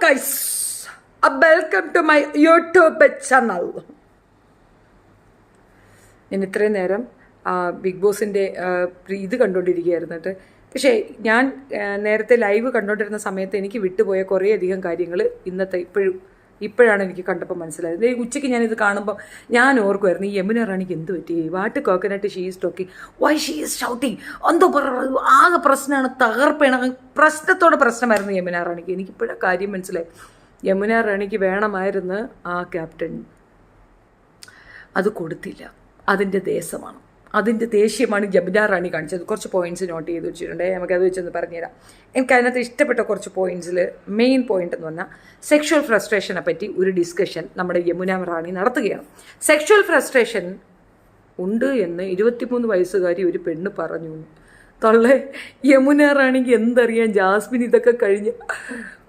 guys, welcome to my YouTube channel. ഞാൻ ഇത്രയും നേരം ബിഗ് ബോസിൻ്റെ ഇത് കണ്ടുകൊണ്ടിരിക്കുകയായിരുന്നു കേട്ടോ. പക്ഷേ ഞാൻ നേരത്തെ ലൈവ് കണ്ടുകൊണ്ടിരുന്ന സമയത്ത് എനിക്ക് വിട്ടുപോയ കുറേയധികം കാര്യങ്ങൾ ഇപ്പോഴാണ് എനിക്ക് കണ്ടപ്പോൾ മനസ്സിലായത്. ഉച്ചയ്ക്ക് ഞാനിത് കാണുമ്പോൾ ഞാൻ ഓർക്കുമായിരുന്നു, ഈ യമുന റാണിക്ക് എന്ത് പറ്റി, what coconut she is talking, why she is shouting, എന്തോ ആകെ പ്രശ്നമാണ്, തകർപ്പാണ്, പ്രശ്നത്തോടെ പ്രശ്നമായിരുന്നു യമുന റാണിക്ക്. എനിക്കിപ്പോഴാണ് കാര്യം മനസ്സിലായി. യമുന റാണിക്ക് വേണമായിരുന്നു ആ ക്യാപ്റ്റൻ, അത് കൊടുത്തില്ല. അതിൻ്റെ ദേശമാണ്, അതിൻ്റെ ദേഷ്യമാണ് യമുന റാണി കാണിച്ചത്. കുറച്ച് പോയിന്റ്സ് നോട്ട് ചെയ്ത് വെച്ചിട്ടുണ്ട്, നമുക്കത് വെച്ചൊന്ന് പറഞ്ഞുതരാം. എനിക്ക് അതിനകത്ത് ഇഷ്ടപ്പെട്ട കുറച്ച് പോയിന്റ്സിൽ മെയിൻ പോയിന്റ് എന്ന് പറഞ്ഞാൽ സെക്ഷൽ ഫ്രസ്ട്രേഷനെ പറ്റി ഒരു ഡിസ്കഷൻ നമ്മുടെ യമുന റാണി നടത്തുകയാണ്. സെക്ഷൽ ഫ്രസ്ട്രേഷൻ ഉണ്ട് എന്ന് 23 വയസ്സുകാരി ഒരു പെണ്ണ് പറഞ്ഞു. തള്ളേ, യമുന റാണിക്ക് എന്തറിയാം, ജാസ്മിൻ ഇതൊക്കെ കഴിഞ്ഞ്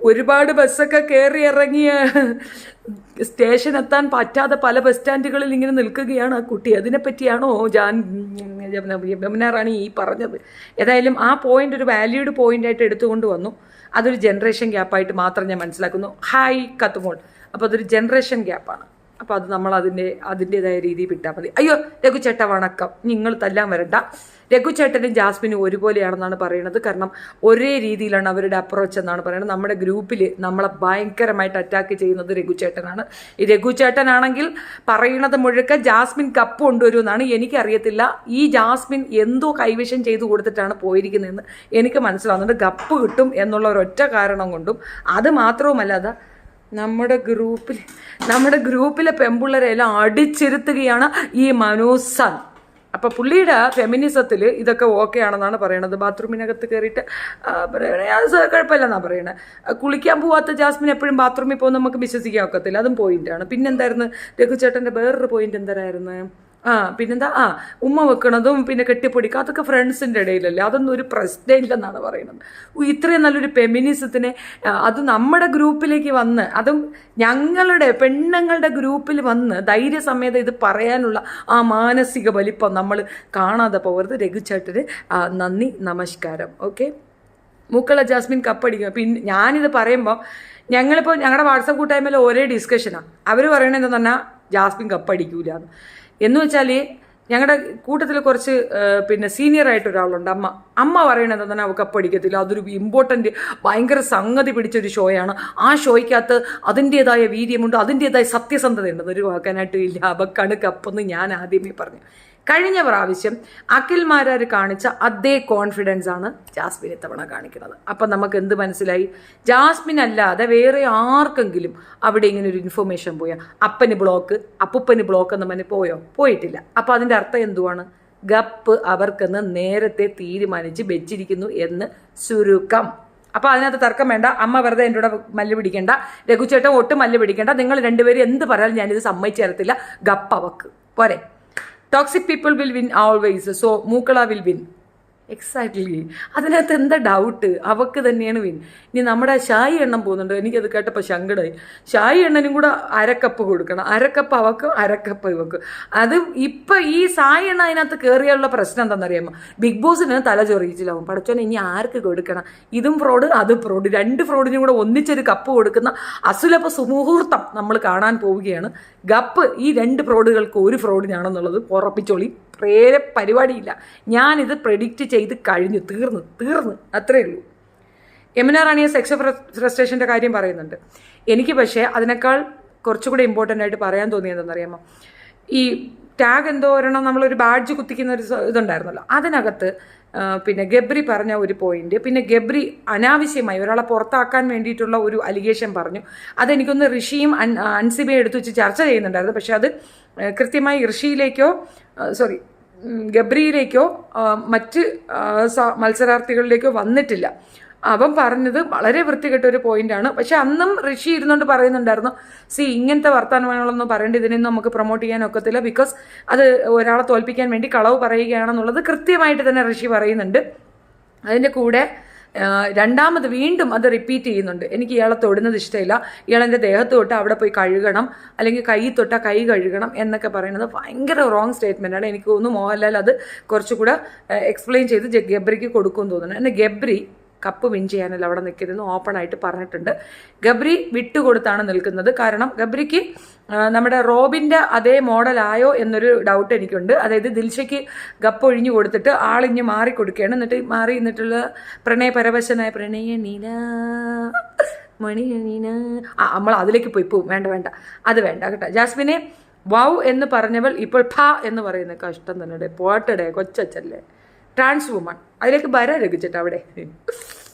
ഒരുപാട് ബസ്സൊക്കെ കയറി ഇറങ്ങിയ സ്റ്റേഷൻ എത്താൻ പറ്റാതെ പല ബസ് സ്റ്റാൻഡുകളിൽ ഇങ്ങനെ നിൽക്കുകയാണ് ആ കുട്ടി. അതിനെപ്പറ്റിയാണോ യമുന റാണി ഈ പറഞ്ഞത്? ഏതായാലും ആ പോയിന്റ് ഒരു വാല്യൂഡ് പോയിന്റായിട്ട് എടുത്തുകൊണ്ട് വന്നു. അതൊരു ജനറേഷൻ ഗ്യാപ്പായിട്ട് മാത്രം ഞാൻ മനസ്സിലാക്കുന്നു. ഹായ് കത്തുമോൾ, അപ്പോൾ അതൊരു ജനറേഷൻ ഗ്യാപ്പാണ്. അപ്പോൾ അത് നമ്മൾ അതിൻ്റെതായ രീതിയിൽ വിട്ടാൽ മതി. അയ്യോ രഘുചേട്ട വണക്കം, നിങ്ങൾ തല്ലാൻ വരണ്ട. രഘുചേട്ടനും ജാസ്മിനും ഒരുപോലെയാണെന്നാണ് പറയുന്നത്. കാരണം ഒരേ രീതിയിലാണ് അവരുടെ അപ്രോച്ച് എന്നാണ് പറയുന്നത്. നമ്മുടെ ഗ്രൂപ്പിൽ നമ്മളെ ഭയങ്കരമായിട്ട് അറ്റാക്ക് ചെയ്യുന്നത് രഘുചേട്ടനാണ്. ഈ രഘുചേട്ടനാണെങ്കിൽ പറയുന്നത് മുഴുക്ക ജാസ്മിൻ കപ്പ് കൊണ്ടുവരുമെന്നാണ്. എനിക്കറിയത്തില്ല ഈ ജാസ്മിൻ എന്തോ കൈവശം ചെയ്തു കൊടുത്തിട്ടാണ് പോയിരിക്കുന്നതെന്ന് എനിക്ക് മനസ്സിലാവുന്നുണ്ട്. കപ്പ് കിട്ടും എന്നുള്ള ഒരൊറ്റ കാരണം കൊണ്ടും. അത് മാത്രവുമല്ലാതെ നമ്മുടെ ഗ്രൂപ്പിലെ പെൺപിള്ളേരെല്ലാം അടിച്ചിരുത്തുകയാണ് ഈ മനോസാൻ. അപ്പോൾ പുള്ളിയുടെ ഫെമിനിസത്തിൽ ഇതൊക്കെ ഓക്കെ ആണെന്നാണ് പറയണത്. ബാത്റൂമിനകത്ത് കയറിയിട്ട് അത് കുഴപ്പമില്ലെന്നാണ് പറയണത്. കുളിക്കാൻ പോവാത്ത ജാസ്മിൻ എപ്പോഴും ബാത്റൂമിൽ പോകുന്ന നമുക്ക് വിശ്വസിക്കാൻ ഒക്കത്തില്ല. അതും പോയിന്റാണ്. പിന്നെന്തായിരുന്നു രഘുചേട്ടൻ്റെ വേറൊരു പോയിന്റ് എന്തായിരുന്നു? പിന്നെന്താ, ഉമ്മ വെക്കണതും പിന്നെ കെട്ടിപ്പൊടിക്കുക, അതൊക്കെ ഫ്രണ്ട്സിൻ്റെ ഇടയിലല്ലേ, അതൊന്നും ഒരു പ്രശ്നമില്ലെന്നാണ് പറയുന്നത്. ഇത്രയും നല്ലൊരു ഫെമിനിസത്തിനെ അത് നമ്മുടെ ഗ്രൂപ്പിലേക്ക് വന്ന്, അതും ഞങ്ങളുടെ പെണ്ണുങ്ങളുടെ ഗ്രൂപ്പിൽ വന്ന് ധൈര്യസമേതം ഇത് പറയാനുള്ള ആ മാനസിക വലിപ്പം നമ്മൾ കാണാതെ പോകരുത്. രഘുചേട്ടന് നന്ദി, നമസ്കാരം. ഓക്കെ, മൂക്കള ജാസ്മിൻ കപ്പടിക്കുക. പിന്നെ ഞാനിത് പറയുമ്പോൾ ഞങ്ങളിപ്പോൾ ഞങ്ങളുടെ വാട്സപ്പ് കൂട്ടായ്മയിൽ ഒരേ ഡിസ്കഷനാണ്. അവർ പറയണത് എന്താണെന്ന് പറഞ്ഞാൽ ജാസ്മിൻ കപ്പടിക്കൂല എന്ന് വെച്ചാൽ ഞങ്ങളുടെ കൂട്ടത്തിൽ കുറച്ച് പിന്നെ സീനിയറായിട്ട് ഒരാളുണ്ട്, അമ്മ പറയണത് എന്താണ്, അവൾക്ക് കപ്പടിക്കത്തില്ല, അതൊരു ഇമ്പോർട്ടൻ്റ് ഭയങ്കര സംഗതി പിടിച്ചൊരു ഷോയാണ്, ആ ഷോയ്ക്കകത്ത് അതിൻ്റേതായ വീര്യമുണ്ട്, അതിൻ്റേതായ സത്യസന്ധതയുണ്ട്, ഒരു വാക്കാനായിട്ട് ഇല്ല, അവക്കാണ് കപ്പെന്ന് ഞാൻ ആദ്യമേ പറഞ്ഞു. കഴിഞ്ഞ പ്രാവശ്യം അഖിൽമാരാർ കാണിച്ച അതേ കോൺഫിഡൻസ് ആണ് ജാസ്മിൻ ഇത്തവണ കാണിക്കുന്നത്. അപ്പം നമുക്ക് എന്ത് മനസ്സിലായി? ജാസ്മിൻ അല്ലാതെ വേറെ ആർക്കെങ്കിലും അവിടെ ഇങ്ങനെ ഒരു ഇൻഫർമേഷൻ പോയാൽ അപ്പന് ബ്ലോക്ക്, അപ്പുപ്പന് ബ്ലോക്ക് എന്ന് പറഞ്ഞ് പോയിട്ടില്ല. അപ്പോൾ അതിൻ്റെ അർത്ഥം എന്തുവാണ്? ഗപ്പ് അവർക്കെന്ന് നേരത്തെ തീരുമാനിച്ച് വെച്ചിരിക്കുന്നു എന്ന് ചുരുക്കം. അപ്പോൾ അതിനകത്ത് തർക്കം വേണ്ട. അമ്മ വെറുതെ എൻ്റെ കൂടെ മല്ല് പിടിക്കേണ്ട, രഘുചേട്ടൻ ഒട്ടും മല്ല് പിടിക്കേണ്ട. നിങ്ങൾ രണ്ടുപേരും എന്ത് പറയാലും ഞാനിത് സമ്മതിച്ചു തരത്തില്ല. ഗപ്പ് അവക്ക് പോരെ. Toxic people will win always, so Mookala will win. Exactly, അതിനകത്ത് എന്താ ഡൗട്ട്? അവക്ക് തന്നെയാണ് വിൻ. ഇനി നമ്മുടെ ഷായി എണ്ണം പോകുന്നുണ്ട്, എനിക്കത് കേട്ടപ്പോൾ സങ്കടമായി. ഷായി എണ്ണനും കൂടെ അരക്കപ്പ് കൊടുക്കണം, അരക്കപ്പ് അവക്കും അരക്കപ്പ് ഇവക്കും. അത് ഇപ്പം ഈ സായി എണ്ണ അതിനകത്ത് കയറിയുള്ള പ്രശ്നം എന്താണെന്നറിയാമോ? ബിഗ് ബോസിന് തല ചൊറിയിച്ചില്ലാവും. പഠിച്ചോനെ ഇനി ആർക്ക് കൊടുക്കണം? ഇതും ഫ്രോഡ് അതും ഫ്രോഡ്, രണ്ട് ഫ്രോഡിനും കൂടെ ഒന്നിച്ചൊരു കപ്പ് കൊടുക്കുന്ന അസുലഭ സുമുഹൂർത്തം നമ്മൾ കാണാൻ പോവുകയാണ്. ഗപ്പ് ഈ രണ്ട് ഫ്രോഡുകൾക്ക് ഒരു ഫ്രോഡിനാണെന്നുള്ളത് ഉറപ്പിച്ചോളി. പരിപാടിയില്ല, ഞാനിത് പ്രെഡിക്റ്റ് ചെയ്ത് കഴിഞ്ഞു, തീർന്ന് അത്രയേ ഉള്ളൂ. യമുന റാണിയെ സെക്സ് ഫ്രസ്ട്രേഷൻ്റെ കാര്യം പറയുന്നുണ്ട്. എനിക്ക് പക്ഷേ അതിനേക്കാൾ കുറച്ചുകൂടി ഇമ്പോർട്ടൻ്റ് ആയിട്ട് പറയാൻ തോന്നിയതെന്നറിയാമോ? ഈ ടാഗ് എന്തോ ഒരെണ്ണം നമ്മളൊരു ബാഡ്ജ് കുത്തിക്കുന്ന ഒരു ഇതുണ്ടായിരുന്നല്ലോ, അതിനകത്ത് പിന്നെ ഗബ്രി പറഞ്ഞ ഒരു പോയിന്റ്, പിന്നെ ഗബ്രി അനാവശ്യമായി ഒരാളെ പുറത്താക്കാൻ വേണ്ടിയിട്ടുള്ള ഒരു അലിഗേഷൻ പറഞ്ഞു. അതെനിക്കൊന്ന് ഋഷിയും അൻസിബയും എടുത്തു വെച്ച് ചർച്ച ചെയ്യുന്നുണ്ടായിരുന്നു. പക്ഷെ അത് കൃത്യമായി ഗബ്രിയിലേക്കോ മറ്റ് മത്സരാർത്ഥികളിലേക്കോ വന്നിട്ടില്ല. അവൻ പറഞ്ഞത് വളരെ വൃത്തികെട്ട ഒരു പോയിന്റാണ്. പക്ഷെ അന്നും ഋഷി ഇരുന്നുകൊണ്ട് പറയുന്നുണ്ടായിരുന്നു, ഇങ്ങനത്തെ വർത്തമാനങ്ങളൊന്നും പറയേണ്ട, ഇതിനൊന്നും നമുക്ക് പ്രൊമോട്ട് ചെയ്യാൻ ഒക്കത്തില്ല, ബിക്കോസ് അത് ഒരാളെ തോൽപ്പിക്കാൻ വേണ്ടി കളവ് പറയുകയാണെന്നുള്ളത് കൃത്യമായിട്ട് തന്നെ ഋഷി പറയുന്നുണ്ട്. അതിൻ്റെ കൂടെ രണ്ടാമത് വീണ്ടും അത് റിപ്പീറ്റ് ചെയ്യുന്നുണ്ട്. എനിക്ക് ഇയാളെ തൊടുന്നത് ഇഷ്ടമില്ല, ഇയാളെൻ്റെ ദേഹത്ത് തൊട്ട് അവിടെ പോയി കഴുകണം, അല്ലെങ്കിൽ കൈ തൊട്ടാൽ കൈ കഴുകണം എന്നൊക്കെ പറയുന്നത് ഭയങ്കര റോങ് സ്റ്റേറ്റ്മെൻറ്റാണ്. എനിക്ക് തോന്നുന്നു മോഹൻലാൽ അത് കുറച്ചുകൂടെ എക്സ്പ്ലെയിൻ ചെയ്ത് ഗബ്രിക്ക് കൊടുക്കുമെന്ന് തോന്നുന്നു. എന്നാൽ ഗബ്രി കപ്പ് വിൻ ചെയ്യാനല്ല അവിടെ നിൽക്കുന്നതെന്ന് ഓപ്പണായിട്ട് പറഞ്ഞിട്ടുണ്ട്. ഗബ്രി വിട്ടുകൊടുത്താണ് നിൽക്കുന്നത്. കാരണം ഗബ്രിക്ക് നമ്മുടെ റോബിൻ്റെ അതേ മോഡലായോ എന്നൊരു ഡൗട്ട് എനിക്കുണ്ട്. അതായത് ദിൽഷയ്ക്ക് കപ്പ് ഒഴിഞ്ഞു കൊടുത്തിട്ട് ആളിഞ്ഞ് മാറിക്കൊടുക്കുകയാണ്. എന്നിട്ട് മാറി നിന്നിട്ടുള്ള പ്രണയപരവശനായ പ്രണയനീന മണിയനീന നമ്മൾ അതിലേക്ക് പോയി പോവും. വേണ്ട അത് വേണ്ട കേട്ടോ. ജാസ്മിനെ വൗ എന്ന് പറഞ്ഞവൾ ഇപ്പോൾ ഫ എന്ന് പറയുന്ന കഷ്ടം തന്നെ. പോട്ടടെ കൊച്ചല്ലേ ട്രാൻസ് വുമൺ. അതിലേക്ക് വരാൻ രചിച്ചിട്ട് അവിടെ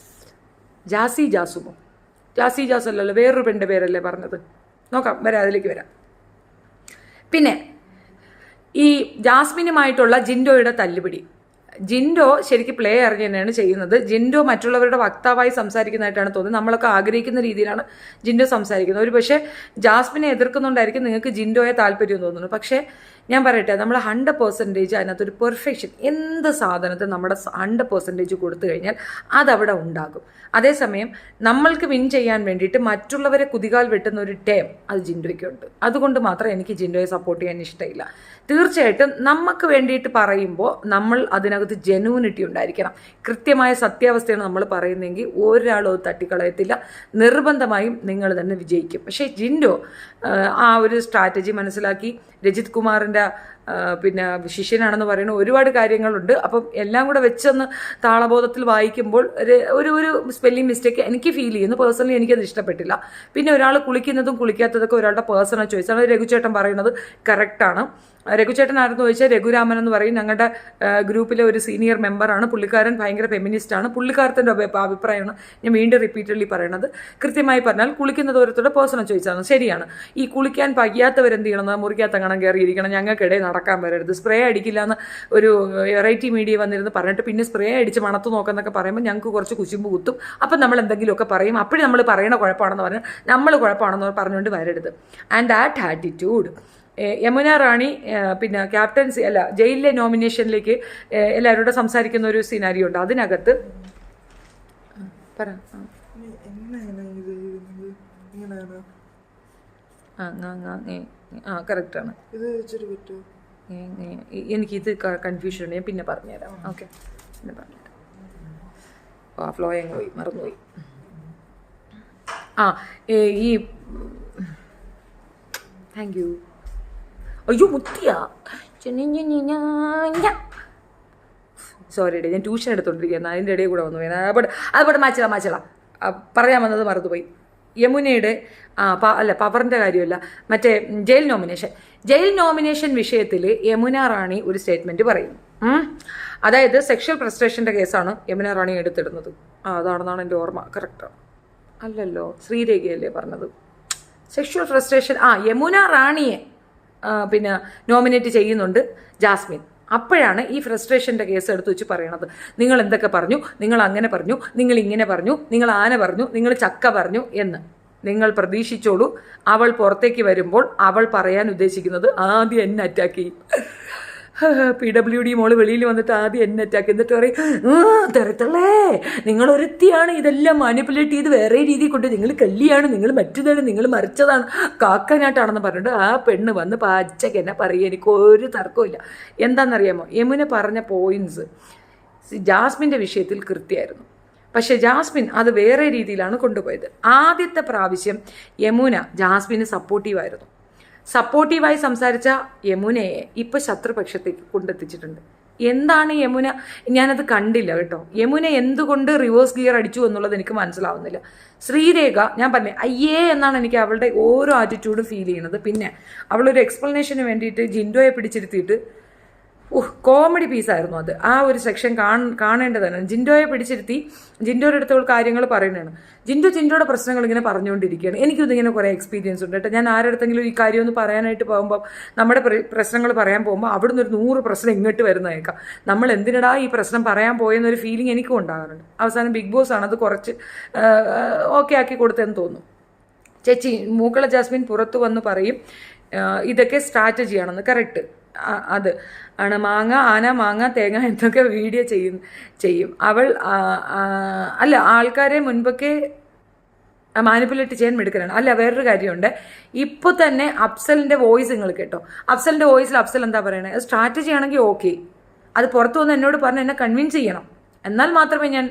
ജാസുമോ ജാസി അല്ലല്ലോ, വേറൊരു പെണ്ണിൻ്റെ പേരല്ലേ പറഞ്ഞത്. നോക്കാം, വരാം, അതിലേക്ക് വരാം. പിന്നെ ഈ ജാസ്മിനുമായിട്ടുള്ള ജിൻഡോയുടെ തല്ലുപിടി. ജിൻഡോ ശരിക്കും പ്ലേ അറിഞ്ഞ് തന്നെയാണ് ചെയ്യുന്നത്. ജിൻഡോ മറ്റുള്ളവരുടെ വക്താവായി സംസാരിക്കുന്നതായിട്ടാണ് തോന്നുന്നത്. നമ്മളൊക്കെ ആഗ്രഹിക്കുന്ന രീതിയിലാണ് ജിൻഡോ സംസാരിക്കുന്നത്. ഒരു പക്ഷേ ജാസ്മിനെ എതിർക്കുന്നുണ്ടായിരിക്കും നിങ്ങൾക്ക് ജിൻഡോയെ താല്പര്യം തോന്നുന്നു. പക്ഷേ ഞാൻ പറയട്ടെ, നമ്മൾ 100% അതിനകത്തൊരു പെർഫെക്ഷൻ, എന്ത് സാധനത്തിൽ നമ്മുടെ 100% കൊടുത്തു കഴിഞ്ഞാൽ അതവിടെ ഉണ്ടാകും. അതേസമയം നമ്മൾക്ക് വിൻ ചെയ്യാൻ വേണ്ടിയിട്ട് മറ്റുള്ളവരെ കുതികാൽ വെട്ടുന്ന ഒരു ടേം അത് ജിൻഡോയ്ക്കുണ്ട്. അതുകൊണ്ട് മാത്രം എനിക്ക് ജിൻഡോയെ സപ്പോർട്ട് ചെയ്യാൻ ഇഷ്ടമില്ല. തീർച്ചയായിട്ടും നമുക്ക് വേണ്ടിയിട്ട് പറയുമ്പോൾ നമ്മൾ അതിനകത്ത് ജെന്യൂനിറ്റി ഉണ്ടായിരിക്കണം. കൃത്യമായ സത്യാവസ്ഥയാണ് നമ്മൾ പറയുന്നതെങ്കിൽ ഒരാളും അത് തട്ടിക്കളയത്തില്ല. നിർബന്ധമായും നിങ്ങൾ തന്നെ വിജയിക്കും. പക്ഷേ ജിൻഡോ ആ ഒരു സ്ട്രാറ്റജി മനസ്സിലാക്കി രജിത് കുമാറിൻ്റെ പിന്നെ ശിഷ്യനാണെന്ന് പറയുന്ന ഒരുപാട് കാര്യങ്ങളുണ്ട്. അപ്പം എല്ലാം കൂടെ വെച്ചൊന്ന് താളബോധത്തിൽ വായിക്കുമ്പോൾ ഒരു സ്പെല്ലിംഗ് മിസ്റ്റേക്ക് എനിക്ക് ഫീൽ ചെയ്യുന്നു. പേഴ്സണലി എനിക്കത് ഇഷ്ടപ്പെട്ടില്ല. പിന്നെ ഒരാൾ കുളിക്കുന്നതും കുളിക്കാത്തതൊക്കെ ഒരാളുടെ പേഴ്സണൽ ചോയ്സാണ്. രഘുചേട്ടൻ പറയുന്നത് കറക്റ്റാണ്. രഘുചേട്ടൻ ആരെന്ന് ചോദിച്ചാൽ രഘുരാമൻ എന്ന് പറയും, ഞങ്ങളുടെ ഗ്രൂപ്പിലെ ഒരു സീനിയർ മെമ്പറാണ്. പുള്ളിക്കാരൻ ഭയങ്കര ഫെമിനിസ്റ്റാണ്. പുള്ളിക്കാരത്തിൻ്റെ അഭിപ്രായമാണ് ഞാൻ വീണ്ടും റിപ്പീറ്റഡ്ലി പറയണത്. കൃത്യമായി പറഞ്ഞാൽ കുളിക്കുന്നത് ഓരോരുത്തരുടെ പേഴ്സണൽ ചോയ്സാണ്. ശരിയാണ്. ഈ കുളിക്കാൻ പയ്യാത്തവരെന്ത് ചെയ്യണം? മുറിക്കകത്ത് കാണാൻ കയറിയിരിക്കണം, ഞങ്ങൾക്കിടയിൽ നടക്കാൻ വരരുത്, സ്പ്രേ അടിക്കില്ല എന്ന് ഒരു വെറൈറ്റി മീഡിയ വന്നിരുന്ന് പറഞ്ഞിട്ട് പിന്നെ സ്പ്രേ അടിച്ച് മണത്ത് നോക്കുന്നൊക്കെ പറയുമ്പോൾ ഞങ്ങൾക്ക് കുറച്ച് കുശുമ്പ് കുത്തും. അപ്പം നമ്മൾ എന്തെങ്കിലുമൊക്കെ പറയും. അപ്പോഴും നമ്മൾ പറയണ കുഴപ്പമാണെന്ന് പറഞ്ഞാൽ നമ്മൾ കുഴപ്പമാണെന്ന് പറഞ്ഞുകൊണ്ട് വരരുത്. ആൻഡ് ദാറ്റ് ആറ്റിറ്റ്യൂഡ് യമുന റാണി പിന്നെ ക്യാപ്റ്റൻസി അല്ല ജയിലിലെ നോമിനേഷനിലേക്ക് എല്ലാവരോടും സംസാരിക്കുന്ന ഒരു സിനാരിയോ ഉണ്ട്. അതിനകത്ത് പറ കറക്റ്റാണ്. എനിക്കിത് കൺഫ്യൂഷൻ ഉണ്ട്. ഞാൻ പിന്നെ പറഞ്ഞുതരാം. ഓക്കെ, പിന്നെ പറഞ്ഞുതരാം. ഫ്ലോ അങ്ങ് പോയി, മറന്നുപോയി. ഈ താങ്ക് യു. അയ്യോ മുത്തിയാ, സോറി ഡേ, ഞാൻ ട്യൂഷൻ എടുത്തോണ്ടിരിക്കുകയാണ്. അതിൻ്റെ ഇടയിൽ കൂടെ വന്നു അതുപോലെ മാച്ചള പറയാൻ വന്നത് മറന്നുപോയി. യമുനയുടെ പവറിൻ്റെ കാര്യമല്ല, മറ്റേ ജയിൽ നോമിനേഷൻ വിഷയത്തിൽ യമുന റാണി ഒരു സ്റ്റേറ്റ്മെൻറ്റ് പറയുന്നു. അതായത് സെക്ഷൽ ഫ്രസ്ട്രേഷൻ്റെ കേസാണ് യമുന റാണി എടുത്തിടുന്നത്. അതാണെന്നാണ് എൻ്റെ ഓർമ്മ. കറക്റ്റാണ് അല്ലല്ലോ, ശ്രീരേഖയല്ലേ പറഞ്ഞത്? സെക്ഷൽ ഫ്രസ്ട്രേഷൻ യമുന റാണിയെ പിന്നെ നോമിനേറ്റ് ചെയ്യുന്നുണ്ട് ജാസ്മിൻ. അപ്പോഴാണ് ഈ ഫ്രസ്ട്രേഷൻ്റെ കേസ് എടുത്ത് വെച്ച് പറയണത്. നിങ്ങൾ എന്തൊക്കെ പറഞ്ഞു, നിങ്ങൾ അങ്ങനെ പറഞ്ഞു, നിങ്ങൾ ഇങ്ങനെ പറഞ്ഞു, നിങ്ങൾ ആന പറഞ്ഞു, നിങ്ങൾ ചക്ക പറഞ്ഞു എന്ന്. നിങ്ങൾ പ്രതീക്ഷിച്ചോളൂ, അവൾ പുറത്തേക്ക് വരുമ്പോൾ അവൾ പറയാൻ ഉദ്ദേശിക്കുന്നത് ആദ്യം എന്നെ അറ്റാക്ക് ചെയ്യും. PWD മോള് വെളിയിൽ വന്നിട്ട് ആദ്യം എന്നെ അറ്റാക്ക്, എന്നിട്ട് പറയും തരത്തള്ളേ നിങ്ങളൊരുത്തിയാണ് ഇതെല്ലാം മാനിപ്പുലേറ്റ് ചെയ്ത് വേറെ രീതിയിൽ കൊണ്ട്, നിങ്ങൾ കല്ലിയാണ്, നിങ്ങൾ മറ്റതാണ്, നിങ്ങൾ മറിച്ചതാണ്, കാക്കനാട്ടാണെന്ന് പറഞ്ഞിട്ട് ആ പെണ്ണ് വന്ന് പച്ചക്ക് എന്നെ പറയുക. എനിക്കൊരു തർക്കമില്ല. എന്താണെന്നറിയാമോ, യമുന പറഞ്ഞ പോയിൻറ്റ്സ് ജാസ്മിൻ്റെ വിഷയത്തിൽ കൃത്യമായിരുന്നു. പക്ഷേ ജാസ്മിൻ അത് വേറെ രീതിയിലാണ് കൊണ്ടുപോയത്. ആദ്യത്തെ പ്രാവശ്യം യമുന ജാസ്മിന് സപ്പോർട്ടീവായി സംസാരിച്ച യമുനയെ ഇപ്പോൾ ശത്രുപക്ഷത്തേക്ക് കൊണ്ടെത്തിച്ചിട്ടുണ്ട്. എന്താണ് യമുന? ഞാനത് കണ്ടില്ല കേട്ടോ. യമുന എന്തുകൊണ്ട് റിവേഴ്സ് ഗിയർ അടിച്ചു എന്നുള്ളത് എനിക്ക് മനസ്സിലാവുന്നില്ല. ശ്രീരേഖ ഞാൻ പറഞ്ഞേ അയ്യേ എന്നാണ് എനിക്ക് അവളുടെ ഓരോ ആറ്റിറ്റ്യൂഡും ഫീൽ ചെയ്യുന്നത്. പിന്നെ അവളൊരു എക്സ്പ്ലനേഷന് വേണ്ടിയിട്ട് ജിൻഡോയെ പിടിച്ചിരുത്തിയിട്ട് കോമഡി പീസായിരുന്നു അത്. ആ ഒരു സെക്ഷൻ കാണേണ്ടതാണ്. ജിൻഡോയെ പിടിച്ചിരുത്തി ജിൻഡോയുടെ അടുത്തുള്ള കാര്യങ്ങൾ പറയുന്നതാണ്. ജിൻഡോയുടെ പ്രശ്നങ്ങൾ ഇങ്ങനെ പറഞ്ഞുകൊണ്ടിരിക്കുകയാണ്. എനിക്കിതിങ്ങനെ കുറേ എക്സ്പീരിയൻസ് ഉണ്ട് കേട്ടോ. ഞാൻ ആരുടെടുത്തെങ്കിലും ഈ കാര്യം ഒന്ന് പറയാനായിട്ട് പോകുമ്പോൾ, നമ്മുടെ പ്രശ്നങ്ങൾ പറയാൻ പോകുമ്പോൾ അവിടുന്ന് ഒരു 100 പ്രശ്നം ഇങ്ങോട്ട് വരുന്നേക്കാം. നമ്മൾ എന്തിനടാ ഈ പ്രശ്നം പറയാൻ പോയെന്നൊരു ഫീലിംഗ് എനിക്കും ഉണ്ടാകാറുണ്ട്. അവസാനം ബിഗ് ബോസ് ആണ് അത് കുറച്ച് ഓക്കെ ആക്കി കൊടുത്തതെന്ന് തോന്നുന്നു. ചേച്ചി മൂക്കള ജാസ്മിൻ പുറത്തു വന്ന് പറയും ഇതൊക്കെ സ്ട്രാറ്റജിയാണെന്ന്. കറക്റ്റ്, അത് ആണ്. മാങ്ങ ആന മാങ്ങ തേങ്ങ എന്നൊക്കെ വീഡിയോ ചെയ്യും അവൾ. അല്ല, ആൾക്കാരെ മുൻപൊക്കെ മാനിപ്പുലേറ്റ് ചെയ്യാൻ മിടുക്കലാണ്. അല്ല, വേറൊരു കാര്യമുണ്ട്. ഇപ്പോൾ തന്നെ അഫ്സലിൻ്റെ വോയിസ് നിങ്ങൾ കേട്ടോ. അഫ്സലിൻ്റെ വോയിസിൽ അഫ്സൽ എന്താ പറയണത്? സ്ട്രാറ്റജി ആണെങ്കിൽ ഓക്കെ, അത് പുറത്തു വന്ന് എന്നോട് പറഞ്ഞ് എന്നെ കൺവിൻസ് ചെയ്യണം, എന്നാൽ മാത്രമേ ഞാൻ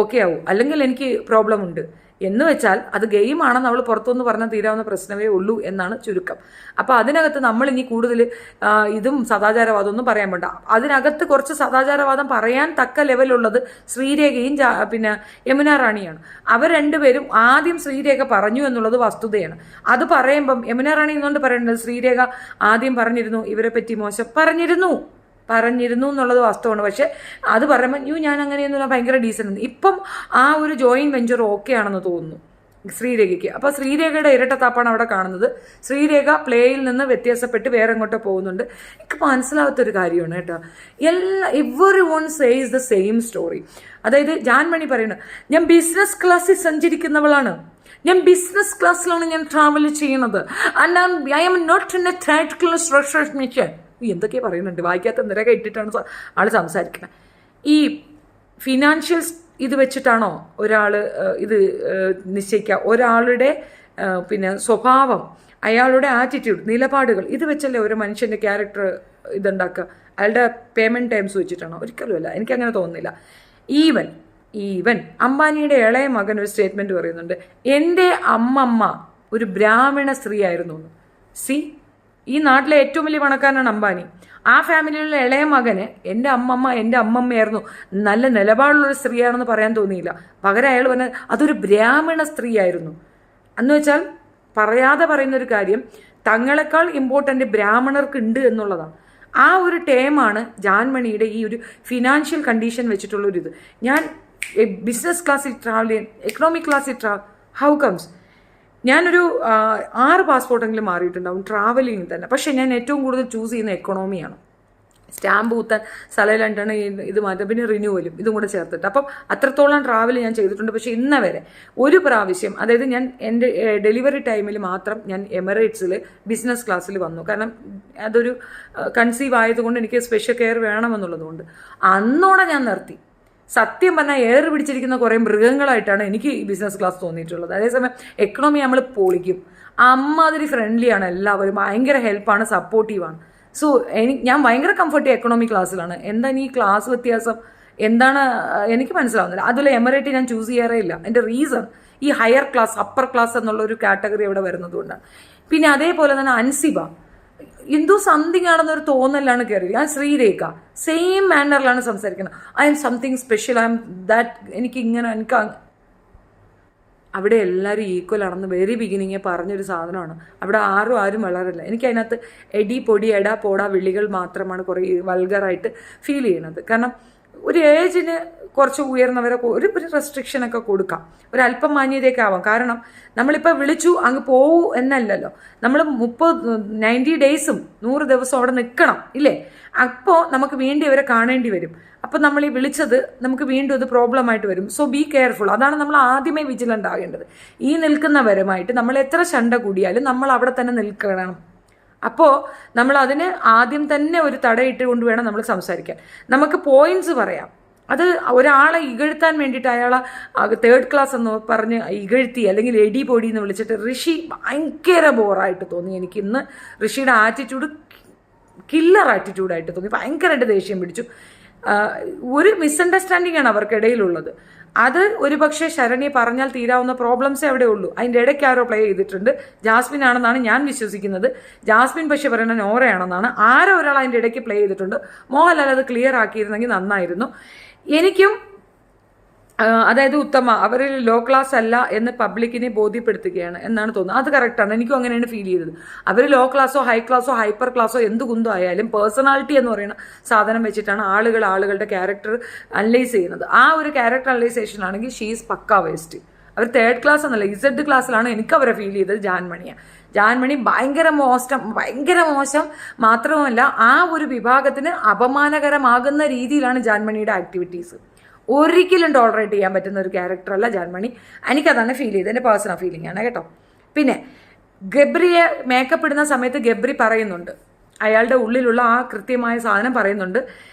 ഓക്കെ ആവും, അല്ലെങ്കിൽ എനിക്ക് പ്രോബ്ലം ഉണ്ട് എന്ന് വെച്ചാൽ അത് ഗെയിമാണെന്ന് അവൾ പുറത്തുനിന്ന് പറഞ്ഞാൽ തീരാവുന്ന പ്രശ്നമേ ഉള്ളൂ എന്നാണ് ചുരുക്കം. അപ്പോൾ അതിനകത്ത് നമ്മൾ ഇനി കൂടുതൽ ഇതും സദാചാരവാദം ഒന്നും പറയാൻ വേണ്ട. അതിനകത്ത് കുറച്ച് സദാചാരവാദം പറയാൻ തക്ക ലെവലുള്ളത് ശ്രീരേഖയും പിന്നെ യമുന റാണിയാണ്. അവർ രണ്ടുപേരും ആദ്യം ശ്രീരേഖ പറഞ്ഞു എന്നുള്ളത് വസ്തുതയാണ്. അത് പറയുമ്പം യമുന റാണി എന്നുകൊണ്ട് പറയേണ്ടത് ശ്രീരേഖ ആദ്യം പറഞ്ഞിരുന്നു ഇവരെ പറ്റി മോശം പറഞ്ഞിരുന്നു എന്നുള്ളത് വാസ്തവമാണ്. പക്ഷെ അത് പറയുമ്പോൾ ഞാൻ അങ്ങനെയൊന്നുമില്ല, ഭയങ്കര ഡീസൻ്റ്. ഇപ്പം ആ ഒരു ജോയിൻറ്റ് വെഞ്ചർ ഓക്കെ ആണെന്ന് തോന്നുന്നു ശ്രീരേഖയ്ക്ക്. അപ്പോൾ ശ്രീരേഖയുടെ ഇരട്ടത്താപ്പാണ് അവിടെ കാണുന്നത്. ശ്രീരേഖ പ്ലേയിൽ നിന്ന് വ്യത്യാസപ്പെട്ട് വേറെ എങ്ങോട്ടോ പോകുന്നുണ്ട്. എനിക്ക് മനസ്സിലാവാത്തൊരു കാര്യമാണ് കേട്ടോ. Every one says the same story. അതായത് ജാൻമണി പറയുന്നത്, ഞാൻ ബിസിനസ് ക്ലാസ്സിൽ സഞ്ചരിക്കുന്നവളാണ്, ഞാൻ ബിസിനസ് ക്ലാസ്സിലാണ് ഞാൻ ട്രാവൽ ചെയ്യുന്നത്, and I am not in a third class refrigeration. എന്തൊക്കെയാണ് പറയുന്നുണ്ട്, വായിക്കാത്ത നിരക്കെ ഇട്ടിട്ടാണ് ആൾ സംസാരിക്കുന്നത്. ഈ ഫിനാൻഷ്യൽസ് ഇത് വെച്ചിട്ടാണോ ഒരാൾ ഇത് നിശ്ചയിക്കുക? ഒരാളുടെ പിന്നെ സ്വഭാവം, അയാളുടെ ആറ്റിറ്റ്യൂഡ്, നിലപാടുകൾ, ഇത് വെച്ചല്ലേ ഒരു മനുഷ്യൻ്റെ ക്യാരക്ടർ ഇതുണ്ടാക്കുക? അയാളുടെ പേയ്മെൻറ്റ് ടൈംസ് വെച്ചിട്ടാണോ? ഒരിക്കലുമല്ല, എനിക്കങ്ങനെ തോന്നുന്നില്ല. ഈവൻ അംബാനിയുടെ ഇളയ മകൻ ഒരു സ്റ്റേറ്റ്മെൻറ്റ് പറയുന്നുണ്ട്, എൻ്റെ അമ്മമ്മ ഒരു ബ്രാഹ്മണ സ്ത്രീ ആയിരുന്നു എന്ന്. ഈ നാട്ടിലെ ഏറ്റവും വലിയ പണക്കാരനാണ് അംബാനി. ആ ഫാമിലിയിലുള്ള ഇളയ മകന് എൻ്റെ അമ്മമ്മയായിരുന്നു, നല്ല നിലപാടുള്ളൊരു സ്ത്രീയാണെന്ന് പറയാൻ തോന്നിയില്ല. പകരം അയാൾ പറഞ്ഞത് അതൊരു ബ്രാഹ്മണ സ്ത്രീയായിരുന്നു. എന്ന് വെച്ചാൽ പറയാതെ പറയുന്നൊരു കാര്യം, തങ്ങളെക്കാൾ ഇമ്പോർട്ടൻ്റ് ബ്രാഹ്മണർക്ക് ഉണ്ട് എന്നുള്ളതാണ്. ആ ഒരു ടേമാണ് ജാൻമണിയുടെ ഈ ഒരു ഫിനാൻഷ്യൽ കണ്ടീഷൻ വെച്ചിട്ടുള്ളൊരിത്. ഞാൻ ബിസിനസ് ക്ലാസ്സിൽ ട്രാവൽ ചെയ്യാൻ, എക്കണോമിക് ക്ലാസ്സിൽ ഹൗ കംസ്? ഞാനൊരു 6 പാസ്പോർട്ടെങ്കിലും മാറിയിട്ടുണ്ടാവും ട്രാവലിംഗ് തന്നെ. പക്ഷേ ഞാൻ ഏറ്റവും കൂടുതൽ ചൂസ് ചെയ്യുന്ന എക്കണോമിയാണ്. സ്റ്റാമ്പ് കുത്താൻ സ്ഥലമില്ലാണ്ടാണ് ഇത് മാറ്റുക, പിന്നെ റിന്യൂവലും ഇതും കൂടെ ചേർത്തിട്ട്. അപ്പം അത്രത്തോളം ട്രാവൽ ഞാൻ ചെയ്തിട്ടുണ്ട്. പക്ഷേ ഇന്ന വരെ ഒരു പ്രാവശ്യം, അതായത് ഞാൻ എൻ്റെ ഡെലിവറി ടൈമിൽ മാത്രം ഞാൻ എമിറേറ്റ്സിൽ ബിസിനസ് ക്ലാസ്സിൽ വന്നു. കാരണം അതൊരു കൺസീവ് ആയതുകൊണ്ട് എനിക്ക് സ്പെഷ്യൽ കെയർ വേണമെന്നുള്ളതുകൊണ്ട് അന്നോടെ ഞാൻ നിർത്തി. സത്യം പറഞ്ഞാൽ ഏറ് പിടിച്ചിരിക്കുന്ന കുറേ മൃഗങ്ങളായിട്ടാണ് എനിക്ക് ഈ ബിസിനസ് ക്ലാസ് തോന്നിയിട്ടുള്ളത്. അതേസമയം എക്കണോമി നമ്മൾ പൊളിക്കും. അമ്മാതിരി ഫ്രണ്ട്ലിയാണ് എല്ലാവരും, ഭയങ്കര ഹെൽപ്പാണ്, സപ്പോർട്ടീവാണ്. സോ ഞാൻ ഭയങ്കര കംഫർട്ട് എക്കണോമി ക്ലാസ്സിലാണ്. എന്താണ് ഈ ക്ലാസ് വ്യത്യാസം എന്താണ് എനിക്ക് മനസ്സിലാവുന്നില്ല. അതുപോലെ എമിറേറ്റ് ഞാൻ ചൂസ് ചെയ്യാറേ ഇല്ല. എൻ്റെ റീസൺ ഈ ഹയർ ക്ലാസ്, അപ്പർ ക്ലാസ് എന്നുള്ള ഒരു കാറ്റഗറി അവിടെ വരുന്നതുകൊണ്ടാണ്. പിന്നെ അതേപോലെ തന്നെ അൻസിബ എന്തോ സംതിങ് ആണെന്നൊരു തോന്നലാണ് കയറി. ഞാൻ ശ്രീരേഖ സെയിം മാനറിലാണ് സംസാരിക്കുന്നത്. I M something special, I M that, എനിക്ക് അവിടെ എല്ലാവരും ഈക്വൽ ആണെന്ന് വെരി ബിഗിനിങ്ങെ പറഞ്ഞൊരു സാധനമാണ്. അവിടെ ആരും വളരില്ല. എനിക്ക് അതിനകത്ത് എടി പൊടി എടാ പോടാ വിളികൾ മാത്രമാണ് കുറേ വൾഗറായിട്ട് ഫീൽ ചെയ്യുന്നത്. കാരണം ഒരു ഏജിന് കുറച്ച് ഉയർന്നവരെ ഒരു റെസ്ട്രിക്ഷനൊക്കെ കൊടുക്കാം, ഒരല്പം മാന്യതയൊക്കെ ആവാം. കാരണം നമ്മളിപ്പോൾ വിളിച്ചു അങ്ങ് പോവൂ എന്നല്ലല്ലോ, നമ്മൾ 90 ഡേയ്സും 100 ദിവസം അവിടെ നിൽക്കണം ഇല്ലേ? അപ്പോൾ നമുക്ക് വീണ്ടും ഇവരെ കാണേണ്ടി വരും. അപ്പോൾ നമ്മൾ ഈ വിളിച്ചത് നമുക്ക് വീണ്ടും അത് പ്രോബ്ലമായിട്ട് വരും. So be careful. അതാണ് നമ്മൾ ആദ്യമേ വിജിലൻ്റ് ആകേണ്ടത്. ഈ നിൽക്കുന്നവരുമായിട്ട് നമ്മൾ എത്ര ശണ്ട കൂടിയാലും നമ്മൾ അവിടെ തന്നെ നിൽക്കണം. അപ്പോൾ നമ്മൾ അതിന് ആദ്യം തന്നെ ഒരു തടയിട്ട് കൊണ്ട് വേണം നമ്മൾ സംസാരിക്കാൻ. നമുക്ക് പോയിന്റ്സ് പറയാം. അത് ഒരാളെ ഇകഴ്ത്താൻ വേണ്ടിയിട്ട് അയാളെ തേർഡ് ക്ലാസ് എന്ന് പറഞ്ഞ് ഇകഴ്ത്തി അല്ലെങ്കിൽ എടി പൊടി എന്ന് വിളിച്ചിട്ട് ഋഷി ഭയങ്കര ബോറായിട്ട് തോന്നി എനിക്ക്. ഇന്ന് ഋഷിയുടെ ആറ്റിറ്റ്യൂഡ് കില്ലർ ആറ്റിറ്റ്യൂഡായിട്ട് തോന്നി. ഭയങ്കരമായിട്ട് ദേഷ്യം പിടിച്ചു. ഒരു മിസ്അണ്ടർസ്റ്റാൻഡിംഗ് ആണ് അവർക്കിടയിലുള്ളത്. അത് ഒരു പക്ഷേ ശരണ്യ പറഞ്ഞാൽ തീരാവുന്ന പ്രോബ്ലംസേ അവിടെ ഉള്ളൂ. അതിൻ്റെ ഇടയ്ക്ക് ആരോ പ്ലേ ചെയ്തിട്ടുണ്ട്. ജാസ്മിൻ ആണെന്നാണ് ഞാൻ വിശ്വസിക്കുന്നത്. ജാസ്മിൻ പക്ഷെ പറയുന്നത് നോറയാണെന്നാണ്. ആരോ ഒരാൾ അതിൻ്റെ ഇടയ്ക്ക് പ്ലേ ചെയ്തിട്ടുണ്ട്. മോഹൻലാൽ അത് ക്ലിയർ ആക്കിയിരുന്നെങ്കിൽ നന്നായിരുന്നു. എനിക്കും അതായത് ഉത്തമ അവർ ലോ ക്ലാസ് അല്ല എന്ന് പബ്ലിക്കിനെ ബോധ്യപ്പെടുത്തുകയാണ് എന്നാണ് തോന്നുന്നത്. അത് കറക്റ്റാണ്, എനിക്കും അങ്ങനെയാണ് ഫീൽ ചെയ്തത്. അവർ ലോ ക്ലാസ്സോ ഹൈ ക്ലാസ്സോ ഹൈപ്പർ ക്ലാസ്സോ എന്ത് കുന്തോ ആയാലും പേഴ്സണാലിറ്റി എന്ന് പറയുന്ന സാധനം വെച്ചിട്ടാണ് ആളുകളുടെ ക്യാരക്ടർ അനലൈസ് ചെയ്യുന്നത്. ആ ഒരു ക്യാരക്ടർ അനലൈസേഷൻ ആണെങ്കിൽ ഷീസ് പക്കാ വേസ്റ്റ്. അവർ തേർഡ് ക്ലാസ് എന്നല്ല ഇസഡ് ക്ലാസ്സിലാണ് എനിക്ക് അവരെ ഫീൽ ചെയ്തത്. ജാൻമണി ഭയങ്കര മോശം മാത്രവുമല്ല, ആ ഒരു വിഭാഗത്തിന് അപമാനകരമാകുന്ന രീതിയിലാണ് ജാൻമണിയുടെ ആക്ടിവിറ്റീസ്. ഒരിക്കലും ടോളറേറ്റ് ചെയ്യാൻ പറ്റുന്ന ഒരു ക്യാരക്ടറല്ല ജാൻമണി. എനിക്കതാണ് ഫീൽ ചെയ്തത്, എൻ്റെ പേഴ്സണൽ ഫീലിംഗ് ആണ് കേട്ടോ. പിന്നെ ഗബ്രിയെ മേക്കപ്പ് ഇടുന്ന സമയത്ത് ഗബ്രി പറയുന്നുണ്ട്, അയാളുടെ ഉള്ളിലുള്ള ആ കൃത്യമായ സാധനം പറയുന്നുണ്ട്.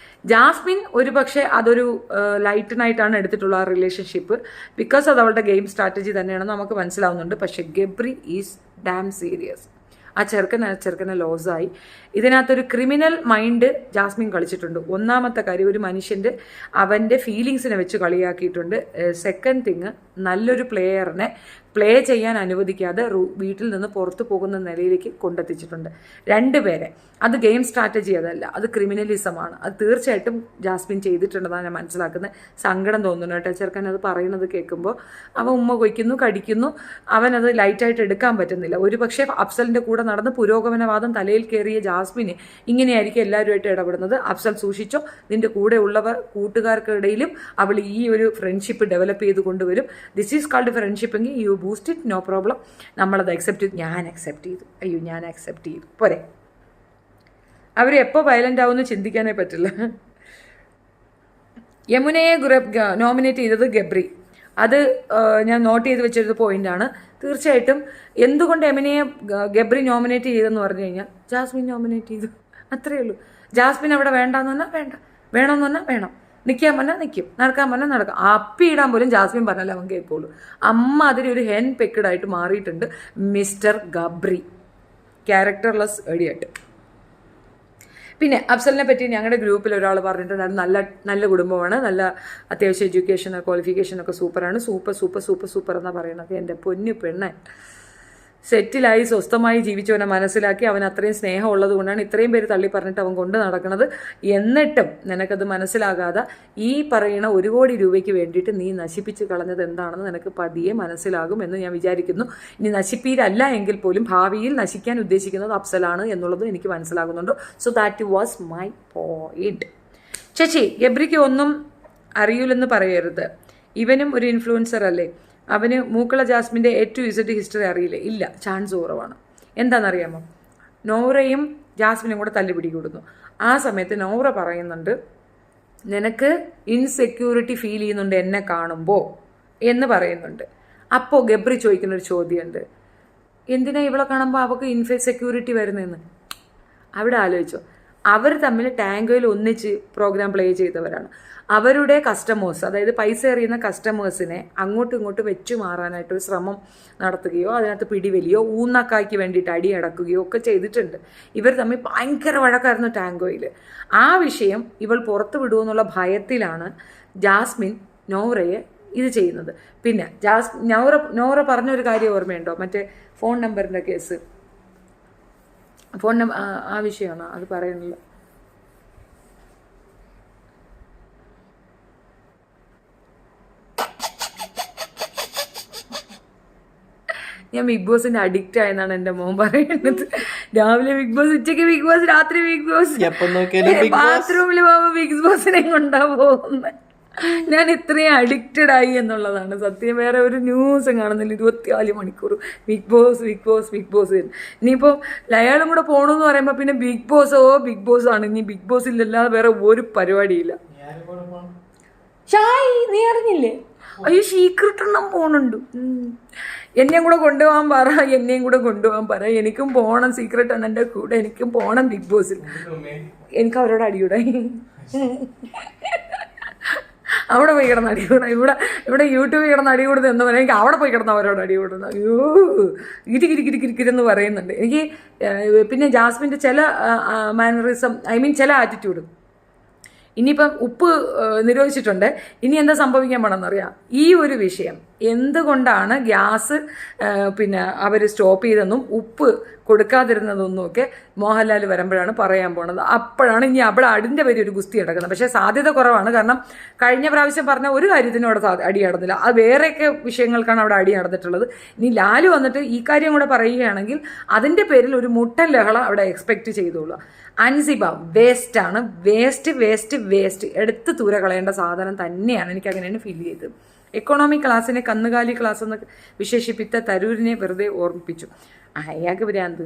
ജാസ്മിൻ ഒരു പക്ഷേ അതൊരു ലൈറ്റനായിട്ടാണ് എടുത്തിട്ടുള്ള ആ റിലേഷൻഷിപ്പ്, ബിക്കോസ് അത് അവളുടെ ഗെയിം സ്ട്രാറ്റജി തന്നെയാണെന്ന് നമുക്ക് മനസ്സിലാവുന്നുണ്ട്. പക്ഷേ ഗബ്രി ഈസ് ഡാം സീരിയസ്. ആ ചെറുക്കനെ ലോസായി. ഇതിനകത്തൊരു ക്രിമിനൽ മൈൻഡ് ജാസ്മിൻ കളിച്ചിട്ടുണ്ട്. ഒന്നാമത്തെ കാര്യം, ഒരു മനുഷ്യൻ്റെ അവൻ്റെ ഫീലിങ്സിനെ വെച്ച് കളിയാക്കിയിട്ടുണ്ട്. സെക്കൻഡ് തിങ്, നല്ലൊരു പ്ലെയറിനെ പ്ലേ ചെയ്യാൻ അനുവദിക്കാതെ വീട്ടിൽ നിന്ന് പുറത്തു പോകുന്ന നിലയിലേക്ക് കൊണ്ടെത്തിച്ചിട്ടുണ്ട് രണ്ടുപേരെ. അത് ഗെയിം സ്ട്രാറ്റജി അതല്ല, അത് ക്രിമിനലിസമാണ്. അത് തീർച്ചയായിട്ടും ജാസ്മിൻ ചെയ്തിട്ടുണ്ടെന്നാണ് ഞാൻ മനസ്സിലാക്കുന്നത്. സങ്കടം തോന്നുന്നു കേട്ടോ ചെറുക്കൻ അത് പറയുന്നത് കേൾക്കുമ്പോൾ. അവൻ ഉമ്മ കൊയ്ക്കുന്നു, കടിക്കുന്നു, അവനത് ലൈറ്റായിട്ട് എടുക്കാൻ പറ്റുന്നില്ല. ഒരു പക്ഷേ അഫ്സലിൻ്റെ കൂടെ നടന്ന് പുരോഗമനവാദം തലയിൽ കയറിയ ജാസ്മിന് ഇങ്ങനെയായിരിക്കും എല്ലാവരുമായിട്ട് ഇടപെടുന്നത്. അഫ്സൽ സൂക്ഷിച്ചോ, നിന്റെ കൂടെ ഉള്ളവർ കൂട്ടുകാർക്കിടയിലും അവൾ ഈ ഒരു ഫ്രണ്ട്ഷിപ്പ് ഡെവലപ്പ് ചെയ്ത് കൊണ്ടുവരും. ദിസ് ഈസ് കാൾഡ് ഫ്രണ്ട്ഷിപ്പ് എങ്കിൽ you boost it, no problem. നമ്മളത് അക്സെപ്റ്റ് ചെയ്തു. ഞാൻ അക്സെപ്റ്റ് ചെയ്തു പോരെ. അവർ എപ്പോൾ വയലൻ്റ് ആവുമെന്ന് ചിന്തിക്കാനേ പറ്റില്ല. യമുനയെ നോമിനേറ്റ് ചെയ്തത് ഗബ്രി. അത് ഞാൻ നോട്ട് ചെയ്ത് വെച്ചൊരു പോയിന്റാണ്. തീർച്ചയായിട്ടും എന്തുകൊണ്ട് യമുനയെ ഗബ്രി നോമിനേറ്റ് ചെയ്തെന്ന് പറഞ്ഞു കഴിഞ്ഞാൽ ജാസ്മിൻ നോമിനേറ്റ് ചെയ്തു, അത്രയേ ഉള്ളൂ. ജാസ്മിൻ അവിടെ വേണ്ടെന്ന് പറഞ്ഞാൽ വേണ്ട, വേണമെന്ന് പറഞ്ഞാൽ വേണം, നിൽക്കാൻ പറഞ്ഞാൽ നിൽക്കും, നടക്കാൻ പറഞ്ഞാൽ നടക്കാം. അപ്പിയിടാൻ പോലും ജാസ്മിൻ പറഞ്ഞാൽ അവൻ കേൾക്കുള്ളൂ. അമ്മ അതിലൊരു ഹെൻ പെക്കഡായിട്ട് മാറിയിട്ടുണ്ട് മിസ്റ്റർ ഗബ്രി, ക്യാരക്ടർലെസ് എഡിയായിട്ട്. പിന്നെ അഫ്സലിനെ പറ്റി ഞങ്ങളുടെ ഗ്രൂപ്പിൽ ഒരാൾ പറഞ്ഞിട്ടുണ്ട്, അത് നല്ല കുടുംബമാണ്, നല്ല അത്യാവശ്യം എഡ്യൂക്കേഷൻ ക്വാളിഫിക്കേഷനൊക്കെ സൂപ്പറാണ്, സൂപ്പർ എന്നാണ് പറയണത്. എൻ്റെ പൊന്നു പെണ്ണെ, സെറ്റിലായി സ്വസ്ഥമായി ജീവിച്ചവനെ മനസ്സിലാക്കി അവൻ അത്രയും സ്നേഹമുള്ളത് കൊണ്ടാണ് ഇത്രയും പേര് തള്ളി പറഞ്ഞിട്ട് അവൻ കൊണ്ട് നടക്കുന്നത്. എന്നിട്ടും നിനക്കത് മനസ്സിലാകാതെ ഈ പറയുന്ന 1 കോടി രൂപയ്ക്ക് വേണ്ടിയിട്ട് നീ നശിപ്പിച്ച് കളഞ്ഞത് എന്താണെന്ന് നിനക്ക് പതിയെ മനസ്സിലാകും എന്ന് ഞാൻ വിചാരിക്കുന്നു. ഇനി നശിപ്പീരല്ല എങ്കിൽ പോലും ഭാവിയിൽ നശിക്കാൻ ഉദ്ദേശിക്കുന്നത് അഫ്സലാണ് എന്നുള്ളത് എനിക്ക് മനസ്സിലാകുന്നുണ്ട്. So that was my point. ചേച്ചി, ഗബ്രിക്ക് ഒന്നും അറിയൂലെന്ന് പറയരുത്. ഇവനും ഒരു ഇൻഫ്ലുവൻസർ അല്ലേ? അവന് മൂക്കള ജാസ്മിൻ്റെ A to Z ഹിസ്റ്ററി അറിയില്ലേ? ഇല്ല, ചാൻസ് കുറവാണ്. എന്താണെന്നറിയാമോ, നോറയും ജാസ്മിനും കൂടെ തല്ലുപിടികൂടുന്നു. ആ സമയത്ത് നോറ പറയുന്നുണ്ട്, നിനക്ക് ഇൻസെക്യൂരിറ്റി ഫീൽ ചെയ്യുന്നുണ്ട് എന്നെ കാണുമ്പോൾ എന്ന് പറയുന്നുണ്ട്. അപ്പോൾ ഗബ്രി ചോദിക്കുന്നൊരു ചോദ്യമുണ്ട്, എന്തിനാ ഇവളെ കാണുമ്പോൾ അവൾക്ക് ഇൻസെക്യൂരിറ്റി വരുന്നതെന്ന്. അവിടെ ആലോചിച്ചോ, അവർ തമ്മിൽ ടാങ്കോയിൽ ഒന്നിച്ച് പ്രോഗ്രാം പ്ലേ ചെയ്തവരാണ്. അവരുടെ കസ്റ്റമേഴ്സ്, അതായത് പൈസ എറിയുന്ന കസ്റ്റമേഴ്സിനെ അങ്ങോട്ടും ഇങ്ങോട്ടും വെച്ചു മാറാനായിട്ടൊരു ശ്രമം നടത്തുകയോ അതിനകത്ത് പിടിവലിയോ ഊന്നക്കായ്ക്ക് വേണ്ടിയിട്ട് അടിയടക്കുകയോ ഒക്കെ ചെയ്തിട്ടുണ്ട്. ഇവർ തമ്മിൽ ഭയങ്കര വഴക്കായിരുന്നു ടാങ്കോയിൽ. ആ വിഷയം ഇവൾ പുറത്തു വിടുമെന്നുള്ള ഭയത്തിലാണ് ജാസ്മിൻ നോറയെ ഇത് ചെയ്യുന്നത്. പിന്നെ നോറ പറഞ്ഞൊരു കാര്യം ഓർമ്മയുണ്ടോ, മറ്റേ ഫോൺ നമ്പറിൻ്റെ കേസ്, ഫോൺ നമ്പർ ആ വിഷയമാണോ അത് പറയുന്നില്ല. ഞാൻ ബിഗ് ബോസിന്റെ അഡിക്റ്റ് ആയെന്നാണ് എൻ്റെ മോൻ പറയുന്നത്. രാവിലെ ബിഗ് ബോസ്, ഉച്ചയ്ക്ക് ബിഗ് ബോസ്, രാത്രി ബിഗ് ബോസ്, ബാത്റൂമിൽ പോകുമ്പോൾ ബിഗ് ബോസിനെ കൊണ്ടാ പോകുന്നത്. ഞാൻ ഇത്രയും അഡിക്റ്റഡ് ആയി എന്നുള്ളതാണ് സത്യം. വേറെ ഒരു ന്യൂസും കാണുന്നില്ല, 24 മണിക്കൂർ ബിഗ് ബോസ്. ഇനിയിപ്പോൾ അയാളും കൂടെ പോകണമെന്ന് പറയുമ്പോൾ പിന്നെ ബിഗ് ബോസ് ആണ്. ഇനി ബിഗ് ബോസിലല്ലാതെ വേറെ ഒരു പരിപാടിയില്ല. ഷായ്, നീ അറിഞ്ഞില്ലേ? അയ്യോ, സീക്രട്ട് എണ്ണം പോണുണ്ട്. എന്നെയും കൂടെ കൊണ്ടുപോകാൻ പറ. എനിക്കും പോകണം സീക്രട്ട് എണ്ണൻ്റെ കൂടെ, എനിക്കും പോകണം ബിഗ് ബോസിൽ. എനിക്ക് അവരോട് അടിയൂടായി, അവിടെ പോയി കിടന്ന് അടികൂടാ. ഇവിടെ യൂട്യൂബിൽ കിടന്ന് അടികൂടുന്നത് എന്ന് പറയാം, എനിക്ക് അവിടെ പോയി കിടന്ന് അവരോട് അടികൂടുന്നു. അയ്യോ, ഇരിക്കിരിക്കിരിക്കിരിക്കിരെന്ന് പറയുന്നുണ്ട് എനിക്ക്. പിന്നെ ജാസ്മിൻ്റെ ചില മാനറിസം, ചില ആറ്റിറ്റ്യൂഡ്. ഇനിയിപ്പം ഉപ്പ് നിരോധിച്ചിട്ടുണ്ട്, ഇനി എന്താ സംഭവിക്കാൻ പോണെന്നറിയാം. ഈ ഒരു വിഷയം എന്തുകൊണ്ടാണ് ഗ്യാസ് പിന്നെ അവർ സ്റ്റോപ്പ് ചെയ്തെന്നും ഉപ്പ് കൊടുക്കാതിരുന്നതെന്നും ഒക്കെ മോഹൻലാൽ വരുമ്പോഴാണ് പറയാൻ പോണത്. അപ്പോഴാണ് ഇനി അവിടെ അതിൻ്റെ പേര് ഒരു ഗുസ്തി നടക്കുന്നത്. പക്ഷേ സാധ്യത കുറവാണ്, കാരണം കഴിഞ്ഞ പ്രാവശ്യം പറഞ്ഞ ഒരു കാര്യത്തിനും അവിടെ അടി നടന്നില്ല. അത് വേറെയൊക്കെ വിഷയങ്ങൾക്കാണ് അവിടെ അടി നടന്നിട്ടുള്ളത്. ഇനി ലാലു വന്നിട്ട് ഈ കാര്യം കൂടെ പറയുകയാണെങ്കിൽ അതിൻ്റെ പേരിൽ ഒരു മുട്ടൻ ലഹള അവിടെ എക്സ്പെക്റ്റ് ചെയ്തോളൂ. അൻസിബ വേസ്റ്റാണ്, വേസ്റ്റ് എടുത്ത് തൂര കളയേണ്ട സാധനം തന്നെയാണ്. എനിക്കങ്ങനെയാണ് ഫീൽ ചെയ്തത്. എക്കോണമി ക്ലാസ്സിനെ കന്നുകാലി ക്ലാസ് എന്ന് വിശേഷിപ്പിച്ച തരൂരിനെ വെറുതെ ഓർമ്മിപ്പിച്ചു. അയാൾക്ക് ഭ്രാന്ത്.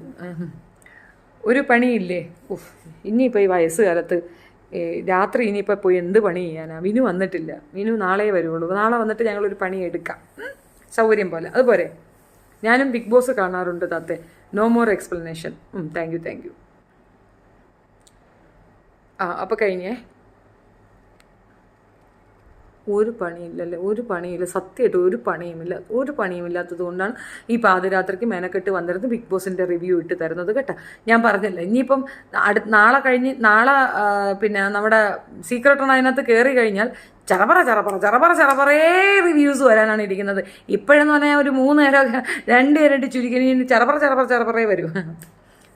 ഒരു പണിയില്ലേ? ഇനിയിപ്പോൾ ഈ വയസ്സുകാലത്ത് രാത്രി ഇനിയിപ്പോൾ പോയി എന്ത് പണി ചെയ്യാനാ? വിനു വന്നിട്ടില്ല, വിനു നാളെ വരുള്ളൂ. നാളെ വന്നിട്ട് ഞങ്ങളൊരു പണി എടുക്കാം, സൗകര്യം പോലെ. അതുപോലെ ഞാനും ബിഗ് ബോസ് കാണാറുണ്ട് താത്തെ. No more explanation. Thank you. അപ്പോൾ കഴിഞ്ഞേ. ഒരു പണിയില്ലല്ലേ, ഒരു പണിയില്ല, സത്യമായിട്ട് ഒരു പണിയുമില്ലാത്തത് കൊണ്ടാണ് ഈ പാതിരാത്രിക്ക് മെനക്കെട്ട് വന്നിരുന്ന് ബിഗ് ബോസിൻ്റെ റിവ്യൂ ഇട്ട് തരുന്നത് കേട്ടോ. ഞാൻ പറഞ്ഞില്ല, ഇനിയിപ്പം നാളെ പിന്നെ നമ്മുടെ സീക്രട്ട് അതിനകത്ത് കയറി കഴിഞ്ഞാൽ ചറപറേ റിവ്യൂസ് വരാനാണ് ഇരിക്കുന്നത്. ഇപ്പോഴെന്ന് പറഞ്ഞാൽ ഒരു 3 നേരം 2 നേരം ചുരുക്കി ചറപറേ വരും.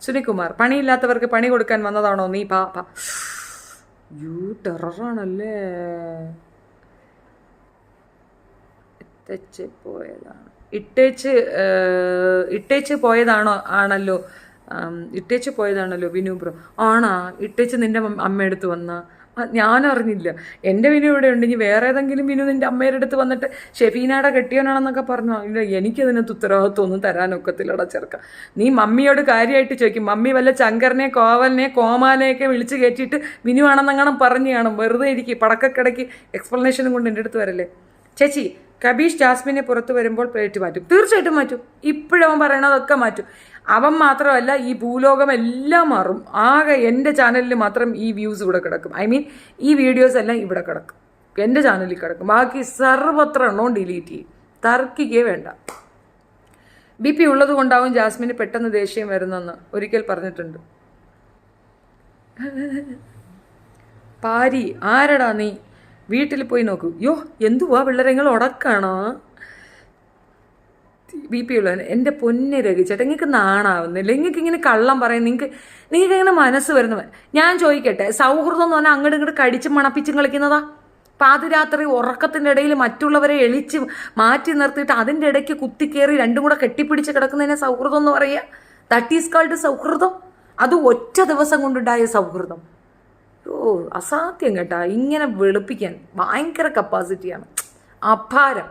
സുനിൽകുമാർ, പണിയില്ലാത്തവർക്ക് പണി കൊടുക്കാൻ വന്നതാണോ നീ? ടെററാണല്ലേ. ഇട്ടേച്ച് പോയതാണല്ലോ വിനു ബ്രോ. ആണാ? ഇട്ടേച്ച് നിന്റെ അമ്മയെടുത്ത് വന്ന? ഞാനറിഞ്ഞില്ല. എൻ്റെ വിനു ഇവിടെ ഉണ്ടെങ്കിൽ വേറെ ഏതെങ്കിലും വിനു നിൻ്റെ അമ്മയുടെ അടുത്ത് വന്നിട്ട് ഷെഫീനയുടെ കെട്ടിയവനാണെന്നൊക്കെ പറഞ്ഞു. ഇല്ല, എനിക്കതിനകത്ത് ഉത്തരവാദിത്വമൊന്നും തരാനൊക്കത്തില്ലട ചെറുക്ക. നീ മമ്മിയോട് കാര്യമായിട്ട് ചോദിക്കും. മമ്മി വല്ല ശങ്കരനെ, കോവലിനെ, കോമാനെയൊക്കെ വിളിച്ച് കയറ്റിയിട്ട് വിനു ആണെന്നെങ്ങാനും പറഞ്ഞു കാണും. വെറുതെ ഇരിക്കും, പടക്കക്കിടയ്ക്ക് എക്സ്പ്ലനേഷനും കൊണ്ട് എൻ്റെ അടുത്ത് വരല്ലേ. ചേച്ചി, കബീഷ് ജാസ്മിനെ പുറത്ത് വരുമ്പോൾ പ്ലേറ്റ് മാറ്റും. തീർച്ചയായിട്ടും മാറ്റും. ഇപ്പോഴവൻ പറയണതൊക്കെ മാറ്റും. അവൻ മാത്രമല്ല, ഈ ഭൂലോകം എല്ലാം മാറും. ആകെ എൻ്റെ ചാനലിൽ മാത്രം ഈ വ്യൂസ് ഇവിടെ കിടക്കും. ഐ മീൻ ഈ വീഡിയോസ് എല്ലാം ഇവിടെ കിടക്കും, എൻ്റെ ചാനലിൽ കിടക്കും. ബാക്കി സർവത്ര എണ്ണവും ഡിലീറ്റ് ചെയ്യും. തർക്കിക്കേ വേണ്ട. BP ഉള്ളത് കൊണ്ടാവും ജാസ്മിന് പെട്ടെന്ന് ദേഷ്യം വരുന്നെന്ന് ഒരിക്കൽ പറഞ്ഞിട്ടുണ്ട്. പാരി, ആരടാ നീ? വീട്ടിൽ പോയി നോക്കൂ. എന്തുവാ പിള്ളേരെ, നിങ്ങൾ ഉടക്കാണോ? BP ഉള്ളവൻ. എൻ്റെ പൊന്നെ രഘിച്ചേട്ടാ, നിങ്ങൾക്ക് നാണാവുന്നില്ല? നിങ്ങൾക്ക് ഇങ്ങനെ കള്ളം പറയും. നിങ്ങൾക്ക് ഇങ്ങനെ മനസ്സ് വരുന്നവൻ. ഞാൻ ചോദിക്കട്ടെ, സൗഹൃദം എന്ന് പറഞ്ഞാൽ അങ്ങോട്ട് ഇങ്ങോട്ട് കടിച്ചും മണപ്പിച്ചും കളിക്കുന്നതാ? പാതിരാത്രി ഉറക്കത്തിൻ്റെ ഇടയിൽ മറ്റുള്ളവരെ എളിച്ച് മാറ്റി നിർത്തിയിട്ട് അതിൻ്റെ ഇടയ്ക്ക് കുത്തിക്കേറി രണ്ടും കൂടെ കെട്ടിപ്പിടിച്ച് കിടക്കുന്നതിനെ സൗഹൃദം എന്ന് പറയുക? ദാറ്റ് ഈസ് കാൾഡ് സൗഹൃദം. അത് ഒറ്റ ദിവസം കൊണ്ടുണ്ടായ സൗഹൃദം. അസാധ്യം കേട്ടാ. ഇങ്ങനെ വെളുപ്പിക്കാൻ ഭയങ്കര കപ്പാസിറ്റിയാണ്, അപാരം.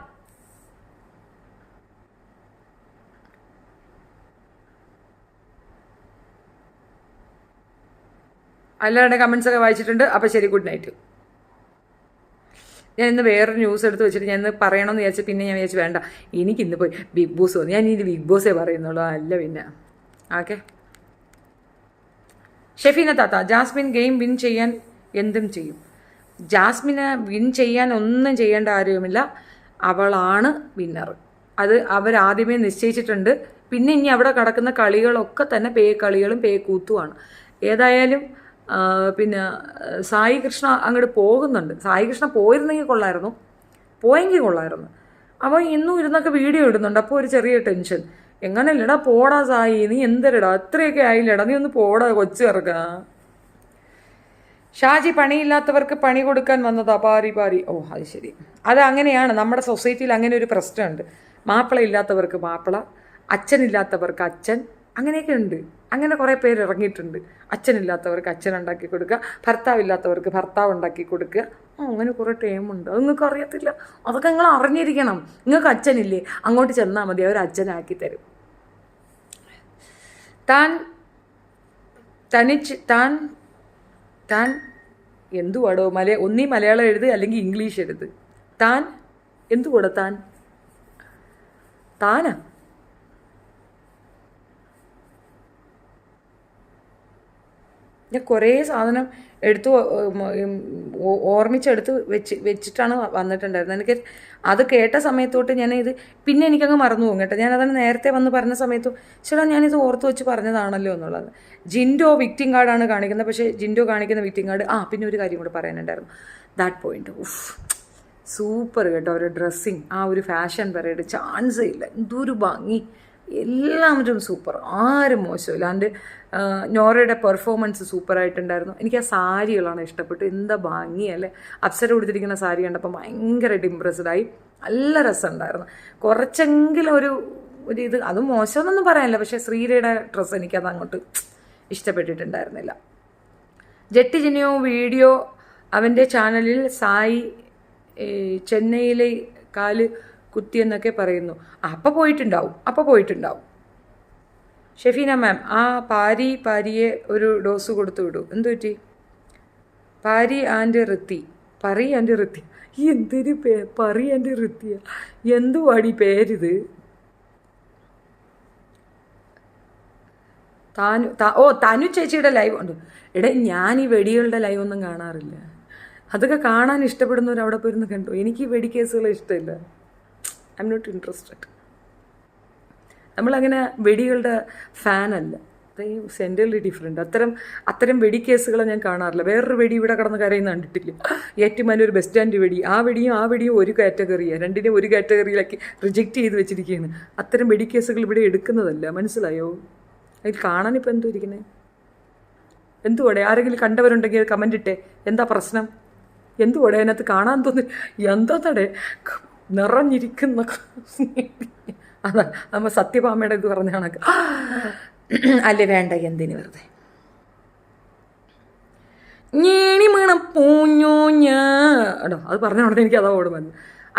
എല്ലാവരുടെ കമൻസ് ഒക്കെ വായിച്ചിട്ടുണ്ട്. അപ്പോൾ ശരി, ഗുഡ് നൈറ്റ്. ഞാൻ ഇന്ന് വേറൊരു ന്യൂസ് എടുത്ത് വെച്ചിട്ട് ഞാൻ ഇന്ന് പറയണമെന്ന് വിചാരിച്ചു. പിന്നെ ഞാൻ വിചാരിച്ചു വേണ്ട, എനിക്കിന്ന് പോയി ബിഗ് ബോസ് തോന്നി. ഞാൻ ഇനി ബിഗ് ബോസേ പറയുന്നുള്ളൂ. അല്ല പിന്നെ ഓക്കെ. ഷെഫീന താത്ത, ജാസ്മിൻ ഗെയിം വിൻ ചെയ്യാൻ എന്തും ചെയ്യും. ജാസ്മിന് വിൻ ചെയ്യാൻ ഒന്നും ചെയ്യേണ്ട കാര്യവുമില്ല. അവളാണ് വിന്നർ. അത് അവരാദ്യമേ നിശ്ചയിച്ചിട്ടുണ്ട്. പിന്നെ ഇനി അവിടെ കിടക്കുന്ന കളികളൊക്കെ തന്നെ പേ കളികളും പേ കൂത്തുമാണ്. ഏതായാലും പിന്നെ സായി കൃഷ്ണ അങ്ങോട്ട് പോകുന്നുണ്ട്. സായി കൃഷ്ണ പോയിരുന്നെങ്കിൽ കൊള്ളായിരുന്നു. അപ്പോൾ ഇന്നും ഇരുന്നൊക്കെ വീഡിയോ ഇടുന്നുണ്ട്. അപ്പോൾ ഒരു ചെറിയ ടെൻഷൻ. എങ്ങനെയല്ലടാ, പോടാ സായി, നീ എന്തരടാ, അത്രയൊക്കെ ആയില്ലടാ, നീ ഒന്ന് പോടാ കൊച്ചു ഇറക്ക. ഷാജി, പണിയില്ലാത്തവർക്ക് പണി കൊടുക്കാൻ വന്നതാ പാരി. അത് ശരി. അത് അങ്ങനെയാണ്, നമ്മുടെ സൊസൈറ്റിയിൽ അങ്ങനെ ഒരു പ്രശ്നമുണ്ട്. മാപ്പിള ഇല്ലാത്തവർക്ക് മാപ്പിള, അച്ഛനില്ലാത്തവർക്ക് അച്ഛൻ, അങ്ങനെയൊക്കെ ഉണ്ട്. അങ്ങനെ കുറേ പേര് ഇറങ്ങിയിട്ടുണ്ട്. അച്ഛനില്ലാത്തവർക്ക് അച്ഛൻ ഉണ്ടാക്കി കൊടുക്കുക, ഭർത്താവില്ലാത്തവർക്ക് ഭർത്താവ് ഉണ്ടാക്കി കൊടുക്കുക. അങ്ങനെ കുറേ ടൈമുണ്ട്. അത് നിങ്ങൾക്ക് അറിയത്തില്ല. അതൊക്കെ നിങ്ങൾ അറിഞ്ഞിരിക്കണം. നിങ്ങൾക്ക് അച്ഛനില്ലേ, അങ്ങോട്ട് ചെന്നാൽ മതി, അവർ അച്ഛനാക്കി തരും. താൻ എന്തുവാടോ, ഒന്നീ മലയാളം എഴുത് അല്ലെങ്കിൽ ഇംഗ്ലീഷ് എഴുത്. താൻ എന്തുകൂടെ താനാ? ഞാൻ കുറേ സാധനം ഓർമ്മിച്ചെടുത്ത് വെച്ചിട്ടാണ് വന്നിട്ടുണ്ടായിരുന്നത്. എനിക്ക് അത് കേട്ട സമയത്തോട്ട് പിന്നെ എനിക്കങ്ങ് മറന്നു പോകും കേട്ടോ. ഞാനതാണ് നേരത്തെ വന്ന് പറഞ്ഞ സമയത്തും ചേട്ടാ ഞാനിത് ഓർത്ത് വെച്ച് പറഞ്ഞതാണല്ലോ എന്നുള്ളത്. ജിൻഡോ വിക്ടിം കാർഡാണ് കാണിക്കുന്നത്. പക്ഷേ ജിൻഡോ കാണിക്കുന്ന വിക്ടിം കാർഡ് പിന്നെ ഒരു കാര്യം കൂടെ പറയാനുണ്ടായിരുന്നു. ദാറ്റ് പോയിന്റ് സൂപ്പർ കേട്ടോ. ഒരു ഡ്രസ്സിങ്, ആ ഒരു ഫാഷൻ പരേഡ് ചാൻസേ ഇല്ല. എന്തൊരു ഭംഗി, എല്ലാവരും സൂപ്പർ, ആരും മോശമില്ല. അതിൻ്റെ നോറയുടെ പെർഫോമൻസ് സൂപ്പറായിട്ടുണ്ടായിരുന്നു. എനിക്ക് ആ സാരികളാണ് ഇഷ്ടപ്പെട്ടു. എന്താ ഭംഗിയല്ലേ. അപ്സര കൊടുത്തിരിക്കുന്ന സാരി കണ്ടപ്പോൾ ഭയങ്കരമായിട്ട് ഇമ്പ്രസ്ഡായി. നല്ല രസമുണ്ടായിരുന്നു. കുറച്ചെങ്കിലും ഒരു ഇത്, അതും മോശമെന്നൊന്നും പറയാനില്ല. പക്ഷേ ശ്രീരയുടെ ഡ്രസ്സ് എനിക്കത് അങ്ങോട്ട് ഇഷ്ടപ്പെട്ടിട്ടുണ്ടായിരുന്നില്ല. ജെട്ടി ജിനിയോ വീഡിയോ അവൻ്റെ ചാനലിൽ സായി ചെന്നൈയിലെ കാല് കുത്തിയെന്നൊക്കെ പറയുന്നു. അപ്പോൾ പോയിട്ടുണ്ടാവും. ഷെഫീന മാം, ആ പാരിയെ ഒരു ഡോസ് കൊടുത്തു വിടൂ. എന്തു പറ്റി? പറി ആൻഡ് ഋത്തി എന്തൊരു പറി ആൻഡ് ഋത്തിയ, എന്തുവാടി പേരിത്? തനു ചേച്ചിയുടെ ലൈവ് ഉണ്ട്. ഞാൻ ഈ വെടികളുടെ ലൈവ് ഒന്നും കാണാറില്ല. അതൊക്കെ കാണാൻ ഇഷ്ടപ്പെടുന്നവർ അവിടെ പോയിരുന്ന് കണ്ടു. എനിക്ക് ഈ വെടിക്കേസുകൾ ഇഷ്ടമില്ല. I am not interested. നമ്മളങ്ങനെ വെടികളുടെ ഫാനല്ല. സെൻറ്റർലി ഡിഫറെൻറ്റ്. അത്തരം വെടിക്കേസുകളെ ഞാൻ കാണാറില്ല. വേറൊരു വെടി ഇവിടെ കിടന്ന് കരയുന്ന കണ്ടിട്ടില്ല. ഏറ്റുമാനൂർ ബസ് സ്റ്റാൻഡ് വെടി, ആ വെടിയും ഒരു കാറ്റഗറിയാണ്. രണ്ടിനും ഒരു കാറ്റഗറിയിലേക്ക് റിജക്റ്റ് ചെയ്ത് വെച്ചിരിക്കുകയാണ്. അത്തരം വെടിക്കേസുകൾ ഇവിടെ എടുക്കുന്നതല്ല. മനസ്സിലായോ? അതിൽ കാണാനിപ്പോൾ എന്തോ ഇരിക്കുന്നത്? എന്തുകൂടെ ആരെങ്കിലും കണ്ടവരുണ്ടെങ്കിൽ കമൻ്റ് ഇട്ടേ. എന്താ പ്രശ്നം? എന്തുകൂടെ അതിനകത്ത് കാണാൻ തോന്നി? എന്താ തടേ നിറഞ്ഞിരിക്കുന്ന അതാ നമ്മൾ സത്യഭാമയുടെ ഇത് പറഞ്ഞ കണക്ക്. അല്ലേ വേണ്ട, എന്തിന് വെറുതെ ഞേണി മണം പൂഞ്ഞോ ഞാടോ അത് പറഞ്ഞ ഉടനെ എനിക്ക് അതാ ഓടും വന്നു.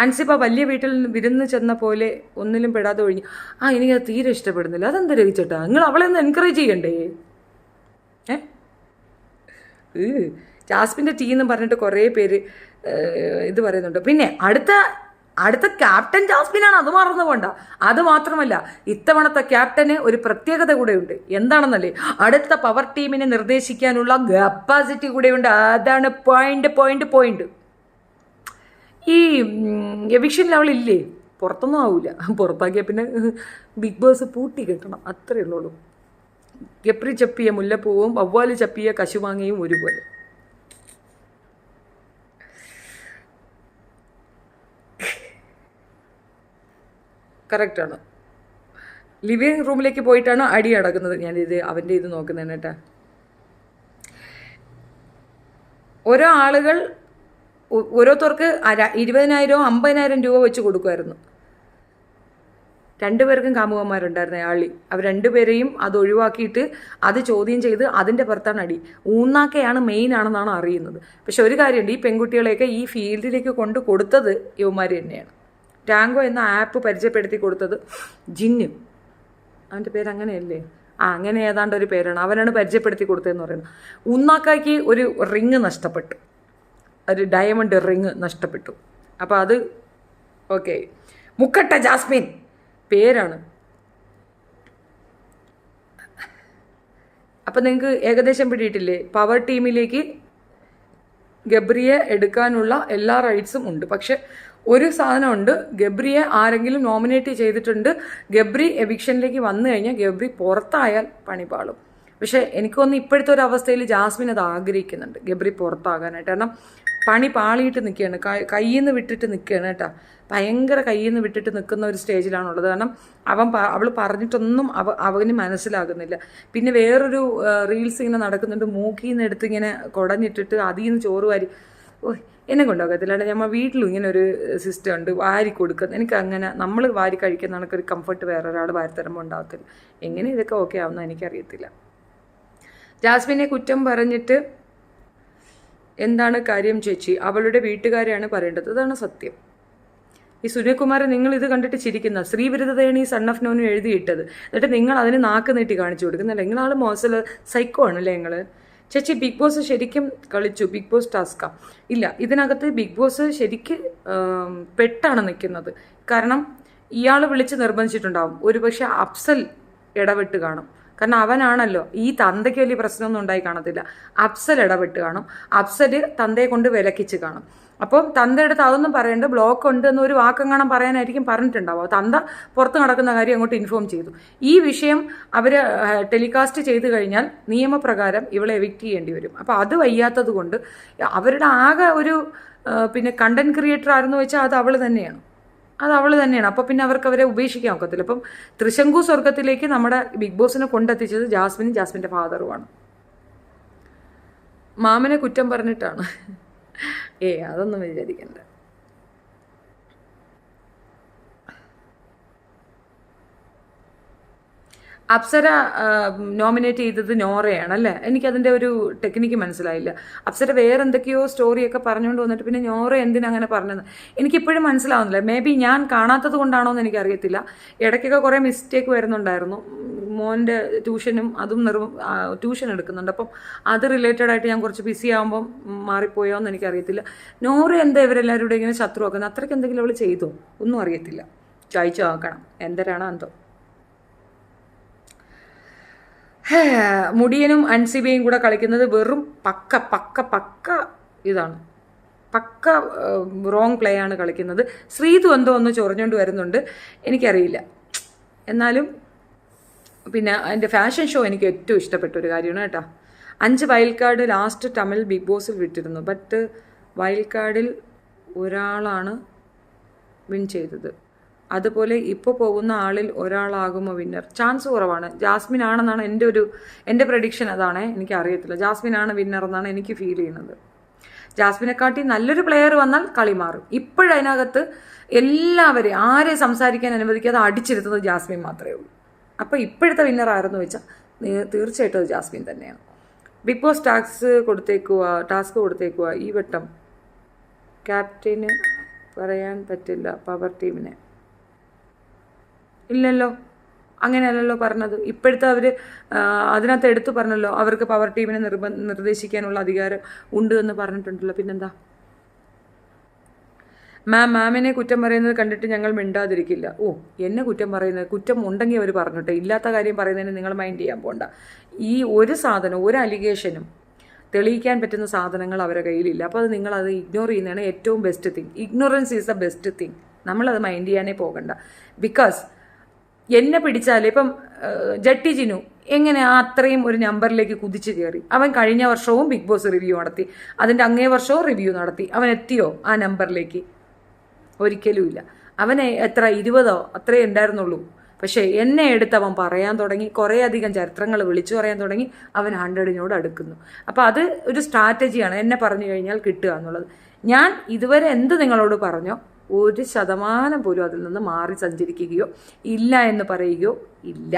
അൻസിപ്പ വലിയ വീട്ടിൽ വിരുന്ന് ചെന്ന പോലെ ഒന്നിലും പെടാതെ ഒഴിഞ്ഞു. എനിക്കത് തീരെ ഇഷ്ടപ്പെടുന്നില്ല. അതെന്താ രഹിച്ചേട്ടാ? നിങ്ങൾ അവളെ ഒന്ന് എൻകറേജ് ചെയ്യണ്ടേ? ജാസ്മിൻ്റെ ടീ എന്ന് പറഞ്ഞിട്ട് കുറേ പേര് ഇത് പറയുന്നുണ്ട്. പിന്നെ അടുത്ത ക്യാപ്റ്റൻ ജാസ്മിനാണ്, അത് മറന്നു പോണ്ട. അത് മാത്രമല്ല, ഇത്തവണത്തെ ക്യാപ്റ്റന് ഒരു പ്രത്യേകത കൂടെയുണ്ട്. എന്താണെന്നല്ലേ? അടുത്ത പവർ ടീമിനെ നിർദ്ദേശിക്കാനുള്ള കപ്പാസിറ്റി കൂടെയുണ്ട്. അതാണ് പോയിന്റ്. ഈ എവിക്ഷൻ അവളില്ലേ, പുറത്തൊന്നും ആവില്ല. പുറത്താക്കിയ പിന്നെ ബിഗ് ബോസ് പൂട്ടി കെട്ടണം, അത്രയേ ഉള്ളൂ. ഗപ്രി ചപ്പിയ മുല്ലപ്പൂവും വവ്വാല് ചപ്പിയ കശുമാങ്ങയും ഒരുപോലെ. കറക്റ്റാണ്. ലിവിങ് റൂമിലേക്ക് പോയിട്ടാണ് അടി അടക്കുന്നത്. ഞാനിത് അവൻ്റെ ഇത് നോക്കുന്നതാണ് കേട്ടാ. ഓരോ ആളുകൾ ഓരോരുത്തർക്ക് 20,000 50,000 രൂപ വെച്ച് കൊടുക്കുമായിരുന്നു. 2 പേർക്കും കാമുകന്മാരുണ്ടായിരുന്നു ആളി. അവർ 2 പേരെയും അത് ഒഴിവാക്കിയിട്ട് അത് ചോദ്യം ചെയ്ത് അതിൻ്റെ പുറത്താണ് അടി. ഊന്നാക്കയാണ് മെയിൻ ആണെന്നാണ് അറിയുന്നത്. പക്ഷെ ഒരു കാര്യമുണ്ട്, ഈ പെൺകുട്ടികളെയൊക്കെ ഈ ഫീൽഡിലേക്ക് കൊണ്ട് കൊടുത്തത് യുവമാർ തന്നെയാണ്. ടാങ്കോ എന്ന ആപ്പ് പരിചയപ്പെടുത്തി കൊടുത്തത് ജിന്ന്, അവൻ്റെ പേര് അങ്ങനെയല്ലേ? അങ്ങനെ ഏതാണ്ട് ഒരു പേരാണ്. അവനാണ് പരിചയപ്പെടുത്തി കൊടുത്തതെന്ന് പറയുന്നത്. ഉന്നാക്കായ്ക്ക് ഒരു റിങ് നഷ്ടപ്പെട്ടു, ഒരു ഡയമണ്ട് റിങ് നഷ്ടപ്പെട്ടു. അപ്പോൾ അത് ഓക്കെ. മുക്കട്ട ജാസ്മിൻ പേരാണ്. അപ്പം നിങ്ങൾക്ക് ഏകദേശം പിടിയിട്ടില്ലേ? പവർ ടീമിലേക്ക് ഗബ്രിയെ എടുക്കാനുള്ള എല്ലാ റൈറ്റ്സും ഉണ്ട്. പക്ഷെ ഒരു സാധനമുണ്ട്, ഗബ്രിയെ ആരെങ്കിലും നോമിനേറ്റ് ചെയ്തിട്ടുണ്ട്. ഗബ്രി എവിക്ഷനിലേക്ക് വന്നു കഴിഞ്ഞാൽ ഗബ്രി പുറത്തായാൽ പണിപാളും. പക്ഷേ എനിക്കൊന്ന് ഇപ്പോഴത്തെ ഒരു അവസ്ഥയിൽ ജാസ്മിൻ അത് ആഗ്രഹിക്കുന്നുണ്ട്, ഗബ്രി പുറത്താകാനായിട്ട്. കാരണം പണി പാളിയിട്ട് നിൽക്കുകയാണ്, കയ്യിൽ നിന്ന് വിട്ടിട്ട് നിൽക്കുകയാണ് കേട്ടോ. ഭയങ്കര കയ്യിൽ നിന്ന് വിട്ടിട്ട് നിൽക്കുന്ന ഒരു സ്റ്റേജിലാണുള്ളത്. കാരണം അവൾ പറഞ്ഞിട്ടൊന്നും അവന് മനസ്സിലാകുന്നില്ല. പിന്നെ വേറൊരു റീൽസ് ഇങ്ങനെ നടക്കുന്നുണ്ട്, മൂക്കിൽ നിന്ന് എടുത്ത് ഇങ്ങനെ കുടഞ്ഞിട്ടിട്ട് അതിൽ നിന്ന് ചോറ് വാരി. എന്നെ കൊണ്ടുപോകത്തില്ല. നമ്മൾ വീട്ടിലും ഇങ്ങനെ ഒരു സിസ്റ്റം ഉണ്ട്, വാരി കൊടുക്കുന്നത്. എനിക്ക് അങ്ങനെ നമ്മൾ വാരി കഴിക്കുന്ന കണക്കൊരു കംഫർട്ട് വേറൊരാൾ വാരി തരുമ്പോൾ ഉണ്ടാകത്തില്ല. എങ്ങനെ ഇതൊക്കെ ഓക്കെ ആവുന്ന എനിക്കറിയത്തില്ല. ജാസ്മിനെ കുറ്റം പറഞ്ഞിട്ട് എന്താണ് കാര്യം ചേച്ചി? അവളുടെ വീട്ടുകാരെയാണ് പറയേണ്ടത്. അതാണ് സത്യം. ഈ സുനിൽകുമാർ നിങ്ങൾ ഇത് കണ്ടിട്ട് ചിരിക്കുന്ന ശ്രീവിരുദ്ധതയാണ് ഈ സൺ ഓഫ് നോന് എഴുതിയിട്ടത്. എന്നിട്ട് നിങ്ങൾ അതിന് നാക്ക് നീട്ടി കാണിച്ചു കൊടുക്കുന്നില്ല. നിങ്ങളാൾ മോശം സൈക്കോ ആണല്ലേ നിങ്ങൾ. ചേച്ചി ബിഗ് ബോസ് ശരിക്കും കളിച്ചു, ബിഗ് ബോസ് ടാസ്കാ? ഇല്ല, ഇതിനകത്ത് ബിഗ് ബോസ് ശരിക്ക് പെട്ടാണ് നിൽക്കുന്നത്. കാരണം ഇയാൾ വിളിച്ച് നിർബന്ധിച്ചിട്ടുണ്ടാവും. ഒരുപക്ഷെ അഫ്സൽ ഇടപെട്ട് കാണും. കാരണം അവനാണല്ലോ, ഈ തന്തയ്ക്ക് വലിയ പ്രശ്നമൊന്നും ഉണ്ടായി കാണത്തില്ല. അഫ്സൽ ഇടപെട്ട് കാണും. അഫ്സൽ തന്തയെ കൊണ്ട് വിലക്കിച്ച് കാണും. അപ്പം തന്തയുടെ അടുത്ത് അതൊന്നും പറയേണ്ട, ബ്ലോക്ക് ഉണ്ട് എന്നൊരു വാക്കെങ്ങാണം പറയാനായിരിക്കും പറഞ്ഞിട്ടുണ്ടാവും. തന്ത പുറത്ത് നടക്കുന്ന കാര്യം അങ്ങോട്ട് ഇൻഫോം ചെയ്തു. ഈ വിഷയം അവർ ടെലികാസ്റ്റ് ചെയ്ത് കഴിഞ്ഞാൽ നിയമപ്രകാരം ഇവളെ എവിക്റ്റ് ചെയ്യേണ്ടി വരും. അപ്പോൾ അത് വയ്യാത്തത് കൊണ്ട് അവരുടെ ആകെ ഒരു പിന്നെ കണ്ടന്റ് ക്രിയേറ്റർ ആരെന്ന് വെച്ചാൽ അത് അവൾ തന്നെയാണ്. അപ്പോൾ പിന്നെ അവർക്ക് അവരെ ഉപേക്ഷിക്കാൻ ഒക്കത്തില്ല. അപ്പം തൃശങ്കു സ്വർഗത്തിലേക്ക് നമ്മുടെ ബിഗ് ബോസിനെ കൊണ്ടെത്തിച്ചത് ജാസ്മിനും ജാസ്മിൻ്റെ ഫാദറുമാണ്. മാമനെ കുറ്റം പറഞ്ഞിട്ടാണ്. അതൊന്നും വിചാരിക്കണ്ട. അപ്സര നോമിനേറ്റ് ചെയ്തത് നോറയാണ് അല്ലേ? എനിക്കതിൻ്റെ ഒരു ടെക്നിക്ക് മനസ്സിലായില്ല. അപ്സര വേറെ എന്തൊക്കെയോ സ്റ്റോറിയൊക്കെ പറഞ്ഞുകൊണ്ട് വന്നിട്ട് പിന്നെ നോറ എന്തിനങ്ങനെ പറഞ്ഞത് എനിക്കിപ്പോഴും മനസ്സിലാവുന്നില്ല. മേ ബി ഞാൻ കാണാത്തത് കൊണ്ടാണോ എന്ന് എനിക്കറിയത്തില്ല. ഇടയ്ക്കൊക്കെ കുറേ മിസ്റ്റേക്ക് വരുന്നുണ്ടായിരുന്നു. മോൻ്റെ ട്യൂഷനും അതും ട്യൂഷൻ എടുക്കുന്നുണ്ട്. അപ്പം അത് റിലേറ്റഡ് ആയിട്ട് ഞാൻ കുറച്ച് ബിസി ആകുമ്പം മാറിപ്പോയോ എന്ന് എനിക്കറിയത്തില്ല. നോറ എന്താ ഇവരെല്ലാവരും കൂടെ ഇങ്ങനെ ശത്രുവാക്കുന്നത്? അത്രയ്ക്ക് എന്തെങ്കിലും അവൾ ചെയ്തോ? ഒന്നും അറിയത്തില്ല. ചോദിച്ചു നോക്കണം എന്തരാണോ എന്തോ. മുടിയനും അൻസിബയും കൂടെ കളിക്കുന്നത് വെറും പക്ക ഇതാണ്. പക്ക റോങ് പ്ലേ ആണ് കളിക്കുന്നത്. ശ്രീതു എന്തോ ഒന്ന് ചൊറിഞ്ഞുകൊണ്ട് വരുന്നുണ്ട്, എനിക്കറിയില്ല. എന്നാലും പിന്നെ അതിൻ്റെ ഫാഷൻ ഷോ എനിക്ക് ഏറ്റവും ഇഷ്ടപ്പെട്ട ഒരു കാര്യമാണ് കേട്ടോ. 5 wild card last Tamil Bigg ബോസിൽ വിട്ടിരുന്നു. ബട്ട് വൈൽഡ് കാർഡിൽ ഒരാളാണ് വിൻ ചെയ്തത്. അതുപോലെ ഇപ്പോൾ പോകുന്ന ആളിൽ ഒരാളാകുമോ വിന്നർ? ചാൻസ് കുറവാണ്. ജാസ്മിൻ ആണെന്നാണ് എൻ്റെ പ്രഡിക്ഷൻ. അതാണ്, എനിക്കറിയത്തില്ല. ജാസ്മിൻ ആണ് വിന്നർ എന്നാണ് എനിക്ക് ഫീൽ ചെയ്യുന്നത്. ജാസ്മിനെക്കാട്ടി നല്ലൊരു പ്ലെയർ വന്നാൽ കളി മാറും. ഇപ്പോഴതിനകത്ത് എല്ലാവരെയും ആരെ സംസാരിക്കാൻ അനുവദിക്കാതെ അടിച്ചിരുത്തുന്നത് ജാസ്മിൻ മാത്രമേ ഉള്ളൂ. അപ്പോൾ ഇപ്പോഴത്തെ വിന്നർ ആരെന്ന് വെച്ചാൽ തീർച്ചയായിട്ടും അത് ജാസ്മിൻ തന്നെയാണ്. ബിഗ് ബോസ് ടാസ്ക് കൊടുത്തേക്കുക. ഈ വട്ടം ക്യാപ്റ്റന് പറയാൻ പറ്റില്ല പവർ ടീമിനെ. ഇല്ലല്ലോ, അങ്ങനെയല്ലല്ലോ പറഞ്ഞത്. ഇപ്പോഴത്തെ അവർ അതിനകത്ത് എടുത്തു പറഞ്ഞല്ലോ, അവർക്ക് പവർ ടീമിനെ നിർദ്ദേശിക്കാനുള്ള അധികാരം ഉണ്ട് എന്ന് പറഞ്ഞിട്ടുണ്ടല്ലോ. പിന്നെന്താ? മാമിനെ കുറ്റം പറയുന്നത് കണ്ടിട്ട് ഞങ്ങൾ മിണ്ടാതിരിക്കില്ല. എന്നെ കുറ്റം പറയുന്നത്, കുറ്റം ഉണ്ടെങ്കിൽ അവർ പറഞ്ഞിട്ടെ, ഇല്ലാത്ത കാര്യം പറയുന്നതിന് നിങ്ങൾ മൈൻഡ് ചെയ്യാൻ പോണ്ട. ഈ ഒരു സാധനം, ഒരു അലിഗേഷനും തെളിയിക്കാൻ പറ്റുന്ന സാധനങ്ങൾ അവരുടെ കയ്യിലില്ല. അപ്പോൾ അത് നിങ്ങളത് ഇഗ്നോർ ചെയ്യുന്നതാണ് ഏറ്റവും best thing. Ignorance is the best thing. നമ്മളത് മൈൻഡ് ചെയ്യാനേ പോകണ്ട. ബിക്കോസ് എന്നെ പിടിച്ചാൽ ഇപ്പം ജട്ടി ജിനു എങ്ങനെ അത്രയും ഒരു നമ്പറിലേക്ക് കുതിച്ചു കയറി? അവൻ കഴിഞ്ഞ വർഷവും ബിഗ് ബോസ് റിവ്യൂ നടത്തി, അതിൻ്റെ അങ്ങേ വർഷവും റിവ്യൂ നടത്തി. അവൻ എത്തിയോ ആ നമ്പറിലേക്ക്? ഒരിക്കലുമില്ല. അവനെ എത്ര 20 അത്രേ ഉണ്ടായിരുന്നുള്ളൂ. പക്ഷേ എന്നെ എടുത്ത് അവൻ പറയാൻ തുടങ്ങി, കുറേയധികം ചരിത്രങ്ങൾ വിളിച്ചു പറയാൻ തുടങ്ങി. അവൻ 100-നോട് അടുക്കുന്നു. അപ്പോൾ അത് ഒരു സ്ട്രാറ്റജിയാണ്, എന്നെ പറഞ്ഞു കഴിഞ്ഞാൽ കിട്ടുക എന്നുള്ളത്. ഞാൻ ഇതുവരെ എന്ത് നിങ്ങളോട് പറഞ്ഞോ 1% പോലും അതിൽ നിന്ന് മാറി സഞ്ചരിക്കുകയോ ഇല്ല എന്ന് പറയുകയോ ഇല്ല.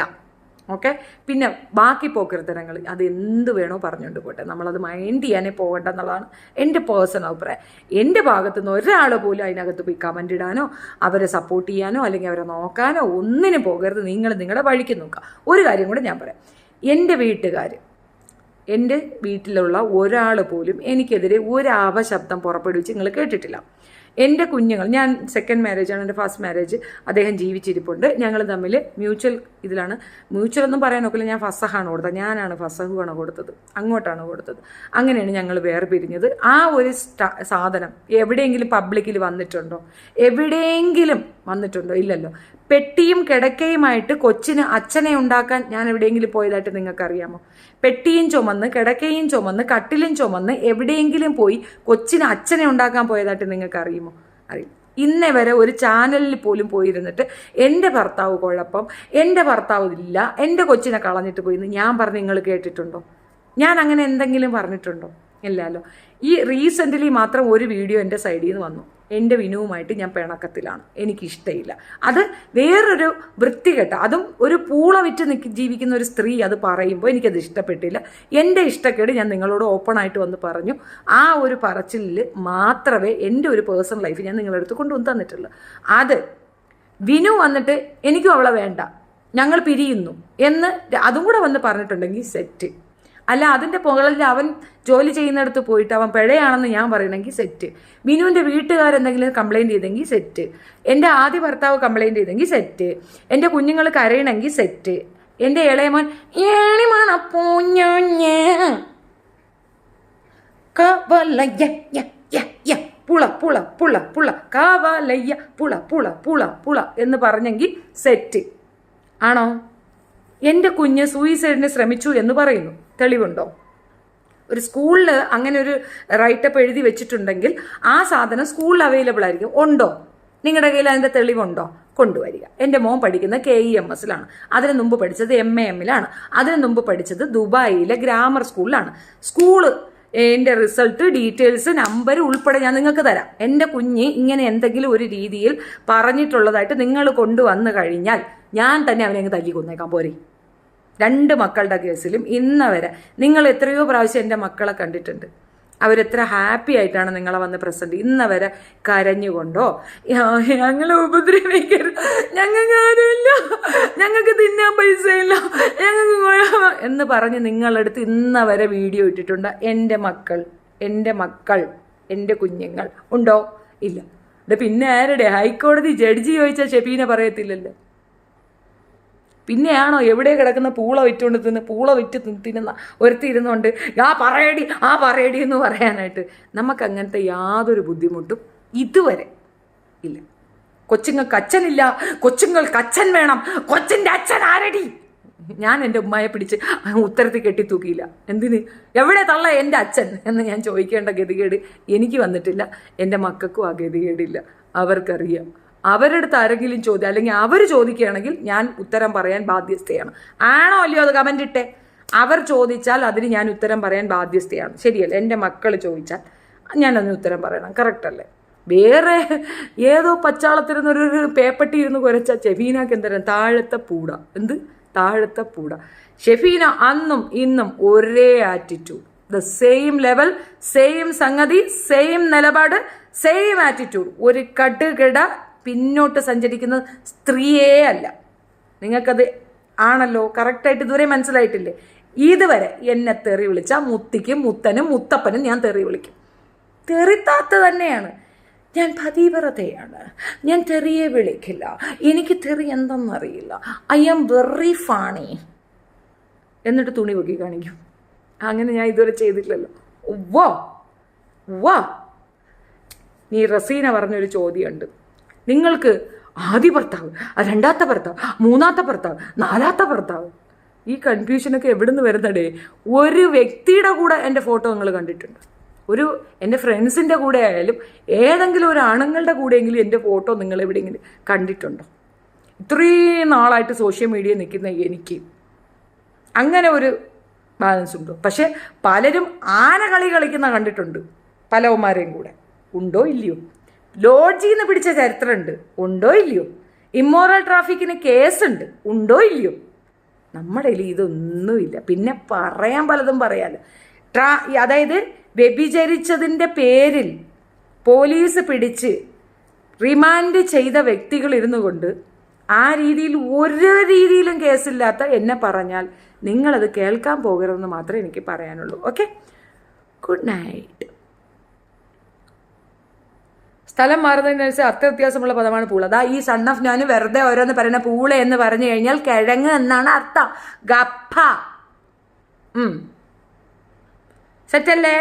ഓക്കെ. പിന്നെ ബാക്കി പോക്കൃത്തരങ്ങൾ അത് എന്ത് വേണോ പറഞ്ഞുകൊണ്ട് പോട്ടെ, നമ്മളത് മൈൻഡ് ചെയ്യാനേ പോകണ്ട എന്നുള്ളതാണ് എൻ്റെ പേഴ്സണൽ അഭിപ്രായം. എൻ്റെ ഭാഗത്തുനിന്ന് ഒരാൾ പോലും അതിനകത്ത് പോയി കമൻ്റ് ഇടാനോ അവരെ സപ്പോർട്ട് ചെയ്യാനോ അല്ലെങ്കിൽ അവരെ നോക്കാനോ ഒന്നിനും പോകരുത്. നിങ്ങൾ നിങ്ങളുടെ വഴിക്ക് നോക്കുക. ഒരു കാര്യം കൂടെ ഞാൻ പറയാം. എൻ്റെ വീട്ടുകാർ, എൻ്റെ വീട്ടിലുള്ള ഒരാൾ പോലും എനിക്കെതിരെ ഒരു അപശബ്ദം പുറപ്പെടുവിച്ച് നിങ്ങൾ കേട്ടിട്ടില്ല. എൻ്റെ കുഞ്ഞുങ്ങൾ, ഞാൻ സെക്കൻഡ് മാരേജാണ്, എൻ്റെ ഫസ്റ്റ് മാരേജ്, അദ്ദേഹം ജീവിച്ചിരിപ്പുണ്ട്. ഞങ്ങൾ തമ്മിൽ മ്യൂച്വൽ ഇതിലാണ്. മ്യൂച്വൽ ഒന്നും പറയാൻ നോക്കില്ല, ഞാൻ ഫസഹാണ് കൊടുത്തത്, ഞാനാണ് ഫസഹുവാണ് കൊടുത്തത്, അങ്ങോട്ടാണ് കൊടുത്തത്. അങ്ങനെയാണ് ഞങ്ങൾ വേറെ പിരിഞ്ഞത്. ആ ഒരു സാധനം എവിടെയെങ്കിലും പബ്ലിക്കിൽ വന്നിട്ടുണ്ടോ? എവിടെയെങ്കിലും വന്നിട്ടുണ്ടോ? ഇല്ലല്ലോ. പെട്ടിയും കിടക്കയുമായിട്ട് കൊച്ചിന് അച്ഛനെ ഉണ്ടാക്കാൻ ഞാൻ എവിടെയെങ്കിലും പോയതായിട്ട് നിങ്ങൾക്കറിയാമോ? പെട്ടിയും ചുമന്ന് കിടക്കയും ചുമന്ന് കട്ടിലും ചുമന്ന് എവിടെയെങ്കിലും പോയി കൊച്ചിന് അച്ഛനെ ഉണ്ടാക്കാൻ പോയതായിട്ട് നിങ്ങൾക്ക് അറിയുമോ? അറിയും. ഇന്നേ വരെ ഒരു ചാനലിൽ പോലും പോയിരുന്നിട്ട് എൻ്റെ ഭർത്താവ് കുഴപ്പം, എൻ്റെ ഭർത്താവ് ഇല്ല, എൻ്റെ കൊച്ചിനെ കളഞ്ഞിട്ട് പോയി എന്ന് ഞാൻ പറഞ്ഞ് നിങ്ങൾ കേട്ടിട്ടുണ്ടോ? ഞാൻ അങ്ങനെ എന്തെങ്കിലും പറഞ്ഞിട്ടുണ്ടോ? ഇല്ലല്ലോ. ഈ റീസെൻ്റ്ലി മാത്രം ഒരു വീഡിയോ എൻ്റെ സൈഡിൽ നിന്ന് വന്നു. എൻ്റെ വിനുവുമായിട്ട് ഞാൻ പിണക്കത്തിലാണ്, എനിക്കിഷ്ടമില്ല. അത് വേറൊരു വൃത്തികെട്ട, അതും ഒരു പൂള വിറ്റ് ജീവിക്കുന്ന ഒരു സ്ത്രീ അത് പറയുമ്പോൾ എനിക്കത് ഇഷ്ടപ്പെട്ടില്ല. എൻ്റെ ഇഷ്ടക്കേട് ഞാൻ നിങ്ങളോട് ഓപ്പണായിട്ട് വന്ന് പറഞ്ഞു. ആ ഒരു പറച്ചിലിൽ മാത്രമേ എൻ്റെ ഒരു പേഴ്സണൽ ലൈഫ് ഞാൻ നിങ്ങളുടെ അടുത്ത് കൊണ്ടുവന്ന് തന്നിട്ടുള്ളൂ. അത് വിനു വന്നിട്ട് എനിക്കും അവളെ വേണ്ട, ഞങ്ങൾ പിരിയുന്നു എന്ന് അതും കൂടെ വന്ന് പറഞ്ഞിട്ടുണ്ടെങ്കിൽ സെറ്റ്. അല്ല അതിൻ്റെ പുകളിൽ അവൻ ജോലി ചെയ്യുന്നിടത്ത് പോയിട്ട് അവൻ പിഴയാണെന്ന് ഞാൻ പറയണമെങ്കിൽ സെറ്റ്. വിനുവിൻ്റെ വീട്ടുകാരെന്തെങ്കിലും കംപ്ലയിൻറ്റ് ചെയ്തെങ്കിൽ സെറ്റ്. എൻ്റെ ആദ്യ ഭർത്താവ് കംപ്ലയിൻറ്റ് ചെയ്തെങ്കിൽ സെറ്റ്. എൻ്റെ കുഞ്ഞുങ്ങൾ കരയണമെങ്കിൽ സെറ്റ്. എൻ്റെ ഇളയമോൻ പുള പുള പുള പുള കാവാലയ്യ പുള പുള പുള പുള എന്ന് പറഞ്ഞെങ്കിൽ സെറ്റ് ആണോ? എൻ്റെ കുഞ്ഞ് സൂയിസൈഡിന് ശ്രമിച്ചു എന്ന് പറയുന്നു, തെളിവുണ്ടോ? ഒരു സ്കൂളിൽ അങ്ങനെ ഒരു റൈറ്റപ്പ് എഴുതി വെച്ചിട്ടുണ്ടെങ്കിൽ ആ സാധനം സ്കൂളിൽ അവൈലബിൾ ആയിരിക്കും. ഉണ്ടോ? നിങ്ങളുടെ കയ്യിൽ അതിൻ്റെ തെളിവുണ്ടോ? കൊണ്ടുവരിക. എൻ്റെ മോൻ പഠിക്കുന്നത് KEMSലാണ്, അതിന് മുമ്പ് പഠിച്ചത് MAMലാണ്, അതിന് മുമ്പ് പഠിച്ചത് ദുബായിലെ ഗ്രാമർ സ്കൂളിലാണ്. സ്കൂള് എൻ്റെ റിസൾട്ട്, ഡീറ്റെയിൽസ്, നമ്പർ ഉൾപ്പെടെ ഞാൻ നിങ്ങൾക്ക് തരാം. എൻ്റെ കുഞ്ഞ് ഇങ്ങനെ എന്തെങ്കിലും ഒരു രീതിയിൽ പറഞ്ഞിട്ടുള്ളതായിട്ട് നിങ്ങൾ കൊണ്ടുവന്നു കഴിഞ്ഞാൽ ഞാൻ തന്നെ അവനെ അങ്ങ് തല്ലി കൊന്നേക്കാൻ പോരെ. 2 മക്കളുടെ കേസിലും ഇന്ന് വരെ നിങ്ങൾ എത്രയോ പ്രാവശ്യം എൻ്റെ മക്കളെ കണ്ടിട്ടുണ്ട്. അവരെത്ര ഹാപ്പി ആയിട്ടാണ് നിങ്ങളെ വന്ന് പ്രസൻറ്റ്. ഇന്ന് വരെ കരഞ്ഞുകൊണ്ടോ ഞങ്ങളെ ഉപദ്രവിക്കരുത്, ഞങ്ങൾക്ക് ആരുമില്ല, ഞങ്ങൾക്ക് തിന്നാൻ പൈസ ഇല്ല, ഞങ്ങൾക്ക് എന്ന് പറഞ്ഞ് നിങ്ങളടുത്ത് ഇന്ന് വരെ വീഡിയോ ഇട്ടിട്ടുണ്ട് എൻ്റെ മക്കൾ, എൻ്റെ കുഞ്ഞുങ്ങൾ? ഉണ്ടോ? ഇല്ല. പിന്നെ ആരുടെ? ഹൈക്കോടതി ജഡ്ജി ചോദിച്ചാൽ ഷെഫീനെ പറയത്തില്ലല്ലോ. പിന്നെയാണോ എവിടെ കിടക്കുന്ന പൂള വിറ്റുകൊണ്ട് പൂള വിറ്റ് തിന്നുന്ന ഒരുത്തി ഇരുന്നുകൊണ്ട് ആ പറയടി എന്ന് പറയാനായിട്ട് നമുക്ക് അങ്ങനത്തെ യാതൊരു ബുദ്ധിമുട്ടും ഇതുവരെ ഇല്ല. കൊച്ചുങ്ങൾക്ക് അച്ഛനില്ല, കൊച്ചുങ്ങൾക്ക് അച്ഛൻ വേണം, കൊച്ചിൻ്റെ അച്ഛൻ ആരടി? ഞാൻ എൻ്റെ ഉമ്മയെ പിടിച്ച് ഉത്തരത്തിൽ കെട്ടി തൂക്കിയില്ല. എന്തിന്? എവിടെ തള്ള എൻ്റെ അച്ഛൻ എന്ന് ഞാൻ ചോദിക്കേണ്ട ഗതികേട് എനിക്ക് വന്നിട്ടില്ല. എൻ്റെ മക്കൾക്കും ആ ഗതികേടില്ല. അവർക്കറിയാം. അവരുടെ അടുത്ത് ആരെങ്കിലും അല്ലെങ്കിൽ അവർ ചോദിക്കുകയാണെങ്കിൽ ഞാൻ ഉത്തരം പറയാൻ ബാധ്യസ്ഥയാണ്. ആണോ അല്ലയോ അത് കമൻ്റ് ഇട്ടേ. അവർ ചോദിച്ചാൽ അതിന് ഞാൻ ഉത്തരം പറയാൻ ബാധ്യസ്ഥയാണ്. ശരിയല്ലേ? എൻ്റെ മക്കൾ ചോദിച്ചാൽ ഞാൻ അതിന് ഉത്തരം പറയണം. കറക്റ്റല്ലേ? വേറെ ഏതോ പച്ചാളത്തിരുന്നൊരു പേപ്പട്ടി ഇരുന്ന് കുരച്ച ഷെഫീനക്ക് എന്തരം താഴത്തെ പൂട. എന്ത് താഴത്തെ പൂട? ഷെഫീന അന്നും ഇന്നും ഒരേ attitude, the same level, same സംഗതി, സെയിം നിലപാട്, സെയിം ആറ്റിറ്റ്യൂഡ്. ഒരു കടുകിട പിന്നോട്ട് സഞ്ചരിക്കുന്ന സ്ത്രീയേ അല്ല. നിങ്ങൾക്കത് ആണല്ലോ കറക്റ്റായിട്ട് ഇതുവരെ മനസ്സിലായിട്ടില്ലേ? ഇതുവരെ എന്നെ തെറി വിളിച്ച മുത്തിക്കും മുത്തനും മുത്തപ്പനും ഞാൻ തെറി വിളിക്കും. തെറിത്താത്ത തന്നെയാണ്. ഞാൻ പതിവ്രതയാണ്, ഞാൻ തെറിയെ വിളിക്കില്ല, എനിക്ക് തെറി എന്തെന്നറിയില്ല, ഐ ആം വെറി ഫാണി എന്നിട്ട് തുണി പൊക്കി കാണിക്കും. അങ്ങനെ ഞാൻ ഇതുവരെ ചെയ്തിട്ടില്ലല്ലോ. വാ വാ. നീ റസീന പറഞ്ഞൊരു ചോദ്യമുണ്ട്. നിങ്ങൾക്ക് ആദ്യ ഭർത്താവ്, രണ്ടാമത്തെ ഭർത്താവ്, മൂന്നാമത്തെ ഭർത്താവ്, നാലാമത്തെ ഭർത്താവ്, ഈ കൺഫ്യൂഷനൊക്കെ എവിടെ നിന്ന് വരുന്നടേ? ഒരു വ്യക്തിയുടെ കൂടെ എൻ്റെ ഫോട്ടോ നിങ്ങൾ കണ്ടിട്ടുണ്ട്? എൻ്റെ ഫ്രണ്ട്സിൻ്റെ കൂടെ ആയാലും ഏതെങ്കിലും ഒരു ആണുങ്ങളുടെ കൂടെയെങ്കിലും എൻ്റെ ഫോട്ടോ നിങ്ങൾ എവിടെയെങ്കിലും കണ്ടിട്ടുണ്ടോ? ഇത്രയും നാളായിട്ട് സോഷ്യൽ മീഡിയ നിൽക്കുന്ന എനിക്ക് അങ്ങനെ ഒരു ബാലൻസ് ഉണ്ടോ? പക്ഷേ പലരും ആനകളി കളിക്കുന്ന കണ്ടിട്ടുണ്ട് പലവന്മാരെയും കൂടെ. ഉണ്ടോ ഇല്ലയോ? ലോഡ്ജിൽ നിന്ന് പിടിച്ച ചരിത്രമുണ്ട്. ഉണ്ടോ ഇല്ലയോ? ഇമ്മോറൽ ട്രാഫിക്കിന് കേസുണ്ട്. ഉണ്ടോ ഇല്ലയോ? നമ്മുടെ കയ്യിൽ ഇതൊന്നുമില്ല. പിന്നെ പറയാൻ പലതും പറയാമല്ലോ. അതായത് വ്യഭിചരിച്ചതിൻ്റെ പേരിൽ പോലീസ് പിടിച്ച് റിമാൻഡ് ചെയ്ത വ്യക്തികൾ ഇരുന്നു കൊണ്ട് ആ രീതിയിൽ ഒരു രീതിയിലും കേസില്ലാത്ത എന്നെ പറഞ്ഞാൽ നിങ്ങളത് കേൾക്കാൻ പോകരുതെന്ന് മാത്രമേ എനിക്ക് പറയാനുള്ളൂ. Okay, good night. സ്ഥലം മാറുന്നതിനനുസരിച്ച് അർത്ഥ വ്യത്യാസമുള്ള പദമാണ് പൂള. അതാ ഈ സൺ ഓഫ് ഞാൻ വെറുതെ ഓരോന്ന് പറയുന്ന പൂള എന്ന് പറഞ്ഞു കഴിഞ്ഞാൽ കിഴങ്ങ് എന്നാണ് അർത്ഥം. ഗപ്പ. സെറ്റല്ലേ?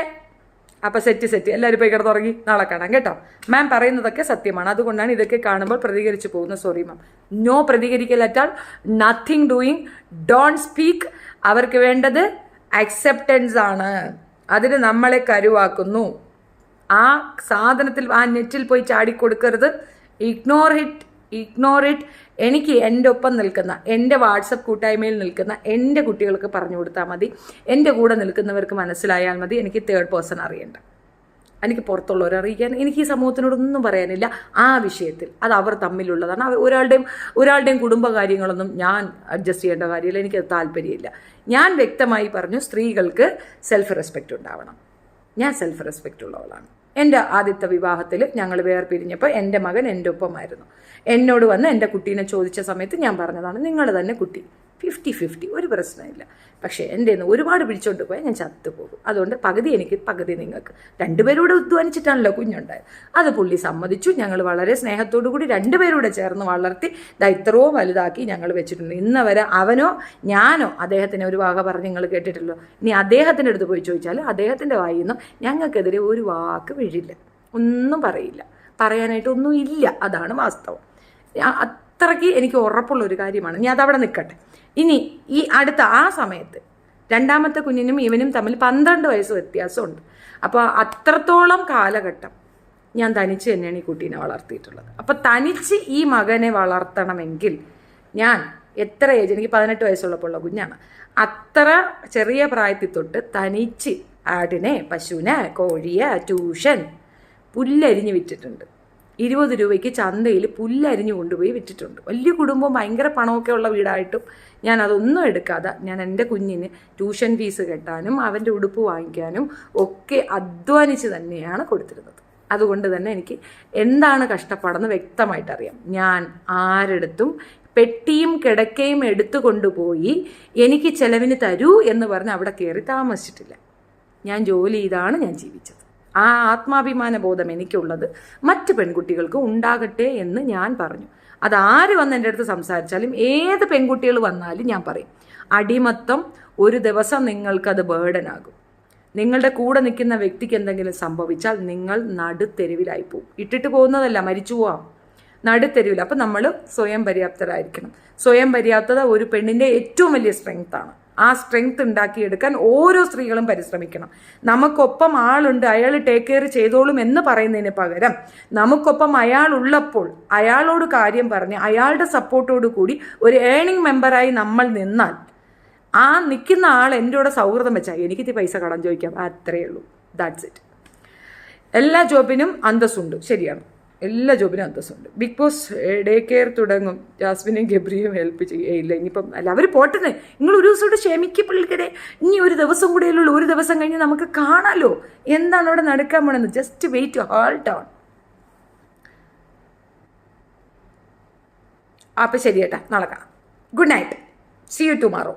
അപ്പം സെറ്റ് എല്ലാവരും പോയി കിടന്നുറങ്ങി. നാളെ കാണാം കേട്ടോ. മാം പറയുന്നതൊക്കെ സത്യമാണ്. അതുകൊണ്ടാണ് ഇതൊക്കെ കാണുമ്പോൾ പ്രതികരിച്ചു പോകുന്നത്. Sorry ma'am. നോ പ്രതികരിക്കൽ at. Nothing doing. Don't speak. അവർക്ക് വേണ്ടത് അക്സെപ്റ്റൻസ് ആണ്. അതിന് നമ്മളെ കരുവാക്കുന്നു. ആ സാധനത്തിൽ ആ നെറ്റിൽ പോയി ചാടിക്കൊടുക്കരുത്. Ignore it. എനിക്ക് എൻ്റെ ഒപ്പം നിൽക്കുന്ന, എൻ്റെ വാട്സപ്പ് കൂട്ടായ്മയിൽ നിൽക്കുന്ന എൻ്റെ കുട്ടികൾക്ക് പറഞ്ഞു കൊടുത്താൽ മതി. എൻ്റെ കൂടെ നിൽക്കുന്നവർക്ക് മനസ്സിലായാൽ മതി. എനിക്ക് തേർഡ് പേഴ്സൺ അറിയണ്ട. എനിക്ക് പുറത്തുള്ളവരെ അറിയിക്കാൻ എനിക്ക് ഈ സമൂഹത്തിനോടൊന്നും പറയാനില്ല ആ വിഷയത്തിൽ. അത് അവർ തമ്മിലുള്ളതാണ്. ഒരാളുടെയും കുടുംബകാര്യങ്ങളൊന്നും ഞാൻ അഡ്ജസ്റ്റ് ചെയ്യേണ്ട കാര്യമില്ല. എനിക്കത് താല്പര്യമില്ല. ഞാൻ വ്യക്തമായി പറഞ്ഞു, സ്ത്രീകൾക്ക് സെൽഫ് റെസ്പെക്റ്റ് ഉണ്ടാവണം. ഞാൻ സെൽഫ് റെസ്പെക്റ്റ് ഉള്ളവളാണ്. എൻ്റെ ആദ്യത്തെ വിവാഹത്തിൽ ഞങ്ങൾ വേർപിരിഞ്ഞപ്പോൾ എൻ്റെ മകൻ എൻ്റെ ഒപ്പമായിരുന്നു. എന്നോട് വന്ന് എൻ്റെ കുട്ടീനെ ചോദിച്ച സമയത്ത് ഞാൻ പറഞ്ഞതാണ്, നിങ്ങൾ തന്നെ കുട്ടി, 50-50, ഒരു പ്രശ്നമില്ല. പക്ഷേ എൻ്റെ ഒരുപാട് പിടിച്ചോണ്ട് പോയാൽ ഞാൻ ചത്തുപോകും. അതുകൊണ്ട് പകുതി എനിക്ക് പകുതി നിങ്ങൾക്ക്. രണ്ടുപേരൂടെ ഉദ്ധ്വാനിച്ചിട്ടാണല്ലോ കുഞ്ഞുണ്ടായത്. അത് പുള്ളി സമ്മതിച്ചു. ഞങ്ങൾ വളരെ സ്നേഹത്തോടു കൂടി രണ്ടുപേരൂടെ ചേർന്ന് വളർത്തി ഇത്രയും വലുതാക്കി ഞങ്ങൾ വെച്ചിട്ടുണ്ട്. ഇന്ന് വരെ അവനോ ഞാനോ അദ്ദേഹത്തിന് ഒരു വാക പറഞ്ഞ് നിങ്ങൾ കേട്ടിട്ടല്ലോ. ഇനി അദ്ദേഹത്തിൻ്റെ അടുത്ത് പോയി ചോദിച്ചാൽ അദ്ദേഹത്തിൻ്റെ വായിൽ നിന്നും ഞങ്ങൾക്കെതിരെ ഒരു വാക്ക് വീഴില്ല, ഒന്നും പറയില്ല, പറയാനായിട്ടൊന്നും ഇല്ല. അതാണ് വാസ്തവം. അത്രയ്ക്ക് എനിക്ക് ഉറപ്പുള്ളൊരു കാര്യമാണ്. ഞാൻ അതവിടെ നിൽക്കട്ടെ. ഇനി ഈ അടുത്ത ആ സമയത്ത് രണ്ടാമത്തെ കുഞ്ഞിനും ഇവനും തമ്മിൽ 12 വയസ്സ് വ്യത്യാസമുണ്ട്. അപ്പോൾ അത്രത്തോളം കാലഘട്ടം ഞാൻ തനിച്ച് തന്നെയാണ് ഈ കുട്ടീനെ വളർത്തിയിട്ടുള്ളത്. അപ്പോൾ തനിച്ച് ഈ മകനെ വളർത്തണമെങ്കിൽ ഞാൻ എത്ര ഏജ്, എനിക്ക് 18 വയസ്സുള്ളപ്പോൾ ഉള്ള കുഞ്ഞാണ്, അത്ര ചെറിയ പ്രായത്തിൽ തൊട്ട് തനിച്ച് ആടിനെ, പശുവിനെ, കോഴിയെ, ട്യൂഷൻ, പുല്ലരിഞ്ഞ് വിറ്റിട്ടുണ്ട്. 20 രൂപയ്ക്ക് ചന്തയിൽ പുല്ലരിഞ്ഞു കൊണ്ടുപോയി വിറ്റിട്ടുണ്ട്. വലിയ കുടുംബം, ഭയങ്കര പണമൊക്കെ ഉള്ള വീടായിട്ടും ഞാൻ അതൊന്നും എടുക്കാതെ ഞാൻ എൻ്റെ കുഞ്ഞിന് ട്യൂഷൻ ഫീസ് കെട്ടാനും അവൻ്റെ ഉടുപ്പ് വാങ്ങിക്കാനും ഒക്കെ അധ്വാനിച്ച് തന്നെയാണ് കൊടുത്തിരുന്നത്. അതുകൊണ്ട് തന്നെ എനിക്ക് എന്താണ് കഷ്ടപ്പാടെന്ന് വ്യക്തമായിട്ടറിയാം. ഞാൻ ആരെടുത്തും പെട്ടിയും കിടക്കയും എടുത്തു കൊണ്ടുപോയി എനിക്ക് ചെലവിന് തരൂ എന്ന് പറഞ്ഞ് അവിടെ കയറി താമസിച്ചിട്ടില്ല. ഞാൻ ജോലി ചെയ്താണ് ഞാൻ ജീവിച്ചത്. ആ ആത്മാഭിമാന ബോധം എനിക്കുള്ളത് മറ്റ് പെൺകുട്ടികൾക്ക് ഉണ്ടാകട്ടെ എന്ന് ഞാൻ പറഞ്ഞു. അതാര് വന്ന് എൻ്റെ അടുത്ത് സംസാരിച്ചാലും, ഏത് പെൺകുട്ടികൾ വന്നാലും ഞാൻ പറയും, അടിമത്തം ഒരു ദിവസം നിങ്ങൾക്കത് ബേർഡനാകും. നിങ്ങളുടെ കൂടെ നിൽക്കുന്ന വ്യക്തിക്ക് എന്തെങ്കിലും സംഭവിച്ചാൽ നിങ്ങൾ നടുത്തെരുവിലായി പോകും. ഇട്ടിട്ട് പോകുന്നതല്ല, മരിച്ചു പോവാം, നടുത്തെരുവിൽ. അപ്പം നമ്മൾ സ്വയം പര്യാപ്തരായിരിക്കണം. സ്വയം പര്യാപ്തത ഒരു പെണ്ണിൻ്റെ ഏറ്റവും വലിയ സ്ട്രെങ്ത്താണ്. ആ സ്ട്രെങ്ത് ഉണ്ടാക്കിയെടുക്കാൻ ഓരോ സ്ത്രീകളും പരിശ്രമിക്കണം. നമുക്കൊപ്പം ആളുണ്ട്, അയാൾ ടേക്ക് കെയർ ചെയ്തോളും എന്ന് പറയുന്നതിന് പകരം നമുക്കൊപ്പം അയാളുള്ളപ്പോൾ അയാളോട് കാര്യം പറഞ്ഞ് അയാളുടെ സപ്പോർട്ടോടു കൂടി ഒരു ഏണിംഗ് മെമ്പറായി നമ്മൾ നിന്നാൽ, ആ നിൽക്കുന്ന ആൾ എൻ്റെ കൂടെ സൗഹൃദം വെച്ചാൽ എനിക്കിത്തി പൈസ കടം ചോദിക്കാം, അത്രയേ ഉള്ളൂ. That's it. എല്ലാ ജോബിനും അന്തസ്സുണ്ട്, ശരിയാണ്, എല്ലാ ജോബിനും അന്തസ്സുണ്ട്. ബിഗ് ബോസ് ഡേ കെയർ തുടങ്ങും, ജാസ്മിനെയും ഗബ്രിയും ഹെൽപ്പ് ചെയ്യില്ല. ഇനിയിപ്പം അല്ല, അവർ പോട്ടെന്ന്, നിങ്ങൾ ഒരു ദിവസം കൂടെ ക്ഷമിക്കപ്പിള്ളിക്കടെ, ഇനി ഒരു ദിവസം കൂടെ ഉള്ളൂ, ഒരു ദിവസം കഴിഞ്ഞ് നമുക്ക് കാണാമല്ലോ എന്താണ് അവിടെ നടക്കാൻ പോണെന്ന്. Just wait, hold on. അപ്പം ശരി ഏട്ടാ, നാളെ കാണാം. Good night, see you tomorrow.